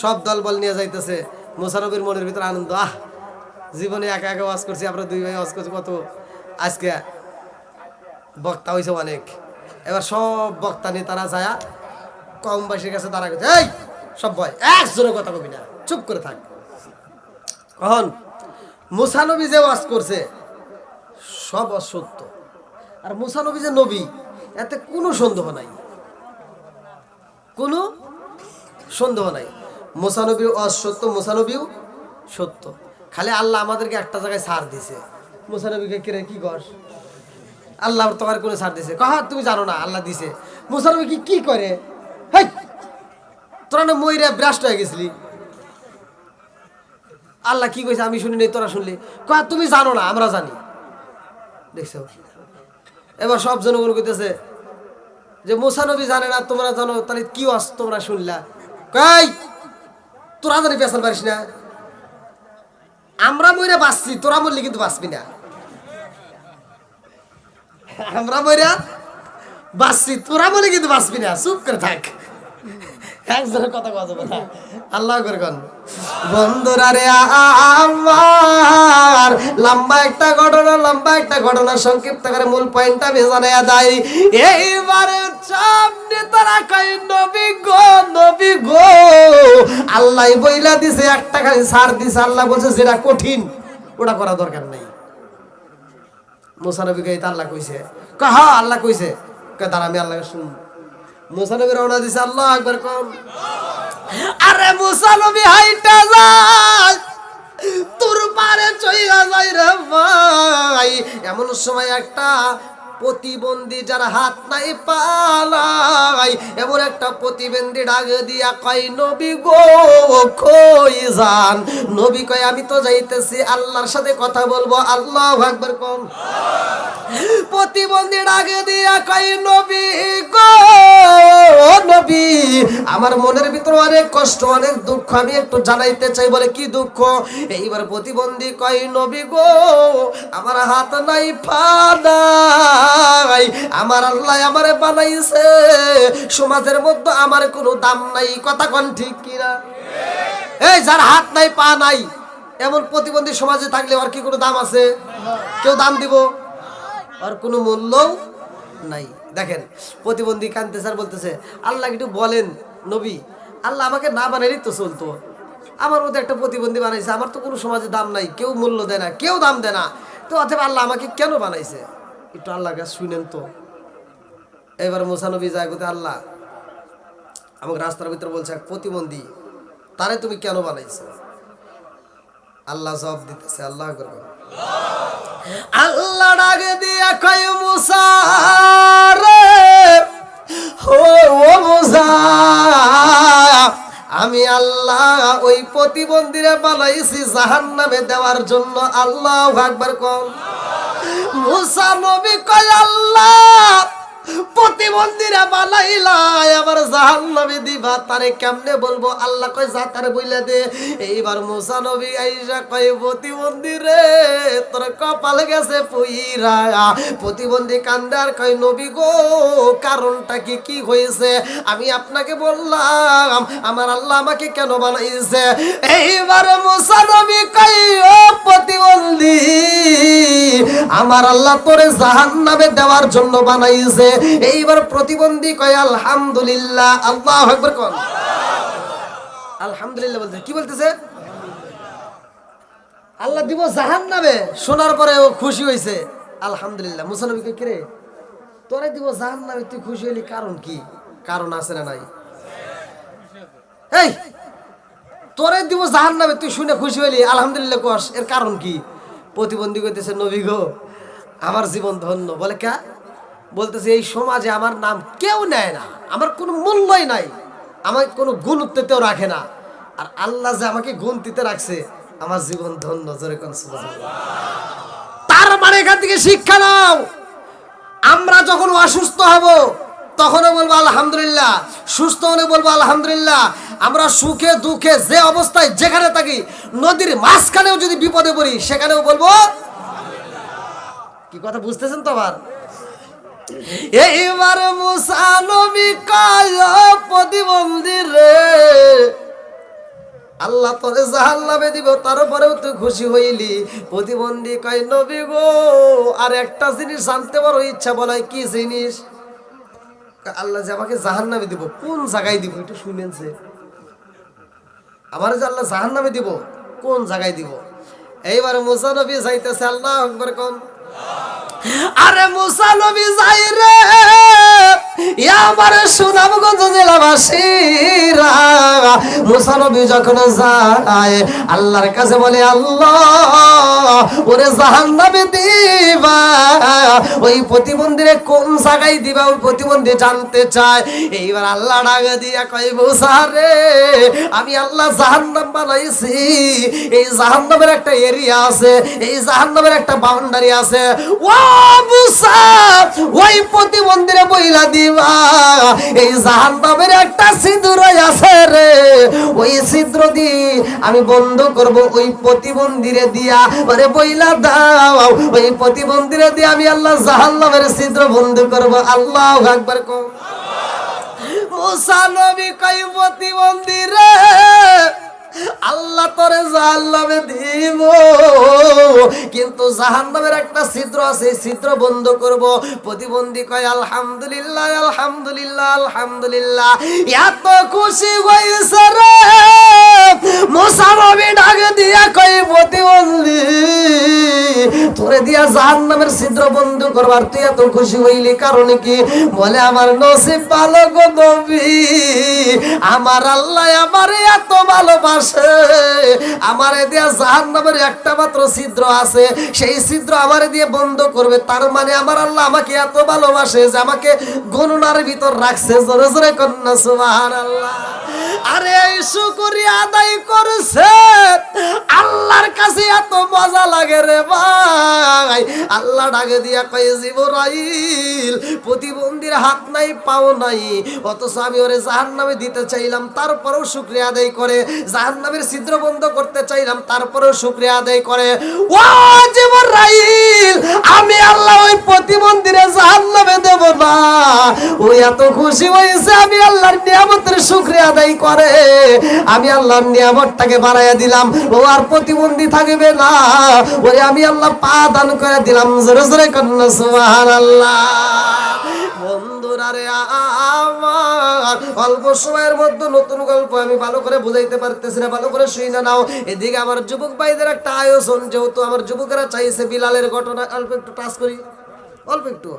সব দল বল নিয়ে যাইতেছে। মুসা নবীর মনের ভিতরে আনন্দ, জীবনে একা একা ওয়াজ করছি, আমরা দুই ভাই ওয়াজ করছি কত, আজকে বক্তা হয়েছে অনেক। এবার সব বক্তা নিয়ে তারা যায় কমবাসীর কাছে তারা গেছে, এই সব ভয় একজনের কথা কবি না, চুপ করে থাক। কখন মুসা নবী যে ওয়াজ করছে সব অসত্য, আর মুসা নবী যে নবী এতে কোনো সন্দেহ নাই, কোনো সন্দেহ নাই। মুসা নবী অসত্য, মুসা নবীও সত্য। খালি আল্লাহ আমাদেরকে একটা জায়গায় ছাড় দিছে। মুসা নবীকে কিরে কি কর, আল্লাহ তোমার কোনো ছাড় দিছে? কহ তুমি জানো না আল্লাহ দিছে। মুসা নবী কি করে, হেই তোরা না ময়রা ব্রাস্ট হয়ে গেছিলি, আল্লাহ কি কইছে আমি শুনি নাই তোরা শুনলি? কহ তুমি জানো না আমরা জানি। দেখছো, এবার সব জনগণ কইতেছে যে মুসা নবী জানে না তোমরা জানো, তাহলে কি ওয়াজ তোমরা শুনলা? কই তোরা জানি পেছাল পারিস না, আমরা মইরা বাঁচছি, তোরা মরলি কিন্তু বাঁচবি না। আমরা মইরা বাঁচছি, তোরা মরলি কিন্তু বাঁচবি না, চুপ করে থাক। একজনের কথা কথা না, আল্লাহ করে কন। বন্ধুরা রে আমার লম্বা একটা ঘটনা সংক্ষিপ্ত করে মূল পয়েন্টটা আমি জানাইয়া দেই। এইবারে সব নেতারা কই নবী গো আল্লাহ বইলা দিছে, একটা খালি ছাড় দিছে। আল্লাহ বলছে যেটা কঠিন ওটা করা দরকার নাই। মুসা নবী কে আল্লাহ কইছে, হ্যাঁ আল্লাহ কইছে, দাঁড়া আমি আল্লাহকে শুন। মুসা নবী রওনা দিছে, আল্লাহু আকবার কোন। আরে মুসা নবী হাইটা যায়, তোর পারে চইলা যায় রে ভাই। এমন সময় একটা প্রতিবন্ধী যার হাত নাই পা নাই, এমন একটা প্রতিবন্ধী ডাক দিয়া কয় নবী গো কই যান? নবী কয় আমি তো যাইতেছি আল্লাহর সাথে কথা বলবো। আল্লাহু আকবার কোন। প্রতিবন্ধী ডাক দিয়া কয় নবী গো নবী আমার মনের ভিতরে অনেক কষ্ট অনেক দুঃখ আমি একটু জানাইতে চাই। বলে কি দুঃখ? এইবার প্রতিবন্ধী কয় নবী গো আমার হাত নাই পা নাই, আমার আল্লাহ আমারে বানাইছে, সমাজের মধ্যে আমার কোনো দাম নাই। কথা কোন ঠিক কিনা? এই যার হাত নাই পা নাই এমন প্রতিবন্ধী সমাজে থাকলে আর কি কোনো দাম আছে? কেউ দাম দিব? আর কোনো মূল্যও নাই। দেখেন প্রতিবন্ধী কানতেছে আর বলতেছে আল্লাহ একটু বলেন নবী, আল্লাহ আমাকে না বানাইলেই তো চলতো, আমার মধ্যে একটা প্রতিবন্ধী বানাইছে, আমার তো কোনো সমাজে দাম নাই, কেউ মূল্য দেয় না, কেউ দাম দেয় না, তো অথবা আল্লাহ আমাকে কেন বানাইছে? একটু আল্লাহর কাছে শুনেন তো। এবার মুসা নবী যায় বলতে, আল্লাহ আমাকে রাস্তার ভিতরে বলছে এক প্রতিবন্ধী, তারে তুমি কেন বানাইছো? আল্লাহ জবাব দিতেছে, আল্লাহ করবে আল্লাহ ডাকে দিয়া কয় মুসা রে ও মুসা আমি আল্লাহ ওই প্রতিবন্ধীরা বানাইছি জাহান্নামে দেওয়ার জন্য। আল্লাহু আকবার কোন। মুসা নবী কয় আল্লাহ প্রতিবন্ধীরা বানাইলাই আবার জাহান্নামে দিবা, তারে কেমনে বলবো? আল্লাহ কয় যা তারে বইলা দে। এইবার মুসা নবী আইসা কয় প্রতিবন্ধী রে তোর কপাল গেছে পুইরা। প্রতিবন্ধী কান্দার কয় নবী গো কারণটা কি, কি হয়েছে? আমি আপনাকে বললাম আমার আল্লাহ আমাকে কেন বানাইছে। এইবার মুসা নবী কয় ও প্রতিবন্ধী আমার আল্লাহ তোরে জাহান্নামে দেওয়ার জন্য বানাইছে। এইবার প্রতিবন্ধী কয় আলহামদুলিল্লাহ। আল্লাহু আকবার কোন আলহামদুলিল্লাহ বলতে কি বলতেছে? আল্লাহ দিব জাহান্নামে। শোনার পরে ও খুশি হয়েছে আলহামদুলিল্লাহ। মুসা নবী কয় কিরে তোরে দিব জাহান্নামে, তুই খুশি হইলি কারণ কি? কারণ আছে না নাই? এই তোরে দিব জাহান্নামে তুই শুনে খুশি হইলি আলহামদুলিল্লাহ কস, এর কারণ কি? প্রতিবন্ধী কইতেছে নবী গো আমার জীবন ধন্য। বলে কে? বলতেছে এই সমাজে আমার নাম কেউ নেয় না, আমার কোনো মূল্যই নাই, আমাকে কোনো গুরুত্বতেও রাখে না, আর আল্লাহ যে আমাকে গুনতিতে রাখছে আমার জীবন ধন্য। জোরে কোন সুবহানাল্লাহ। তার মানে এখান থেকে শিক্ষা নাও, আমরা যখন অসুস্থ হব তখনও বলবো আলহামদুলিল্লাহ, সুস্থ হলে বলবো আলহামদুলিল্লাহ। আমরা সুখে দুঃখে যে অবস্থায় যেখানে থাকি, নদীর মাঝখানেও যদি বিপদে পড়ি সেখানেও বলবো। কি কথা বুঝতেছেন তো? আবার এইবার মুসা নবী কয় প্রতিবন্ধী রে আল্লাহ তোরে জাহান্নামে দিব, তারপরেও তুই খুশি হইলি। প্রতিবন্ধী কয় নবী গো আর একটা জিনিস জানতে পারো ইচ্ছা, বলে কি জিনিস? আল্লাহ যে আমাকে জাহান্নামে দিব, কোন জায়গায় দিব একটু শুনেনছে? আমার যে আল্লাহ জাহান্নামে দিব কোন জায়গায় দিব? এইবার মুসা নবী যাইতেছে। আল্লাহু আকবার কোন। আরে মুসা নবী যাই রে আমার সুনামগঞ্জ জেলাবাসীরা, মুসা নবী যখন যায় আল্লাহর কাছে বলে আল্লাহ ওরে জাহান্নামে দিবা, ওই প্রতিবন্ধীরে কোন জায়গায় দিবা? ওই প্রতিবন্ধী জানতে চায়। এইবার আল্লাহ ডাক দিয়া কয় মুসা রে আমি আল্লাহ জাহান্নাম বানাইছি, এই জাহান্নামের একটা এরিয়া আছে, এই জাহান্নামের একটা বাউন্ডারি আছে। ও মুসা ওই প্রতিবন্ধীরে বইলা দিবা এই জাহান্নামের একটা ছিদ্র আছে রে, ওই ছিদ্র দিয়ে আমি বন্ধ করব, ওই প্রতিবন্ধীরে দিয়া মানে বইলা দাও, ওই প্রতিবন্ধীরে দিয়ে আমি আল্লাহ জাহান্নামের ছিদ্র বন্ধ করব। আল্লাহু আকবার কও। মুসা নবী কই প্রতিবন্ধী রে আল্লাহ তোরে জাহান্নামে দিব, কিন্তু জাহান্নামের একটা ছিদ্র আছে, এই ছিদ্র বন্ধ করব। প্রতিবন্ধী কয় আলহামদুলিল্লাহ আলহামদুলিল্লাহ আলহামদুলিল্লাহ। এত খুশি হইছে রে মুসা নবী ডাক দিয়া কয় প্রতিবন্ধী তোরে দিয়া জাহান্নামের ছিদ্র বন্ধ করবার তুই এত খুশি হইলি কারণ কি? বলে আমার নসিব ভালো গো নবী, আমার আল্লাহ আমারে এত ভালোবাসে, আমারে দিয়া জাহান্নামের একটা মাত্র ছিদ্র আছে, সেই ছিদ্র আমারে দিয়ে বন্ধ করবে। তার মানে আমার আল্লাহ আমাকে এত ভালোবাসে যে আমাকে গণনার ভিতর রাখছে। জোরে জোরে কন্যা সুবহানাল্লাহ। আরে এই শুকরিয়া আদায় করছে আল্লাহর কাছে এত মজা লাগে রে ভাই। আল্লাহ ডাকে দিয়া কয় জিবরাইল প্রতিবন্ধীর হাত নাই পাও নাই, অথচ আমি ওরে জাহান্নামে দিতে চাইলাম তারপরেও শুকরিয়া আদায় করে, জাহান্নামের ছিদ্র বন্ধ করতে চাইলাম তারপরেও শুকরিয়া আদায় করে। ও জিবরাইল আমি আল্লাহ ওই প্রতিবন্ধীরে জাহান্নামে দেব না, ওই এত খুশি হয়েছে আমি আল্লাহর নিয়ামতের শুকরিয়া আদায় করে আমি আল্লাহর নিয়ামতটাকে বাড়াইয়া দিলাম, ও আর প্রতিবন্ধী থাকবে না, ওই আমি আল্লাহ পা দান করে দিলাম। জোরে জোরে কন্যা সুবহানাল্লাহ। বন্ধুরা রে আমার অল্প সময়ের মধ্যে নতুন গল্প আমি ভালো করে বুঝাইতে পারতেছি না, ভালো করে শুই না নাও। এদিকে আমার যুবক ভাইদের একটা আয়োজন, যেহেতু আমার যুবকেরা চাইছে বিলালের ঘটনা অল্প একটু টাচ করি, অল্প একটু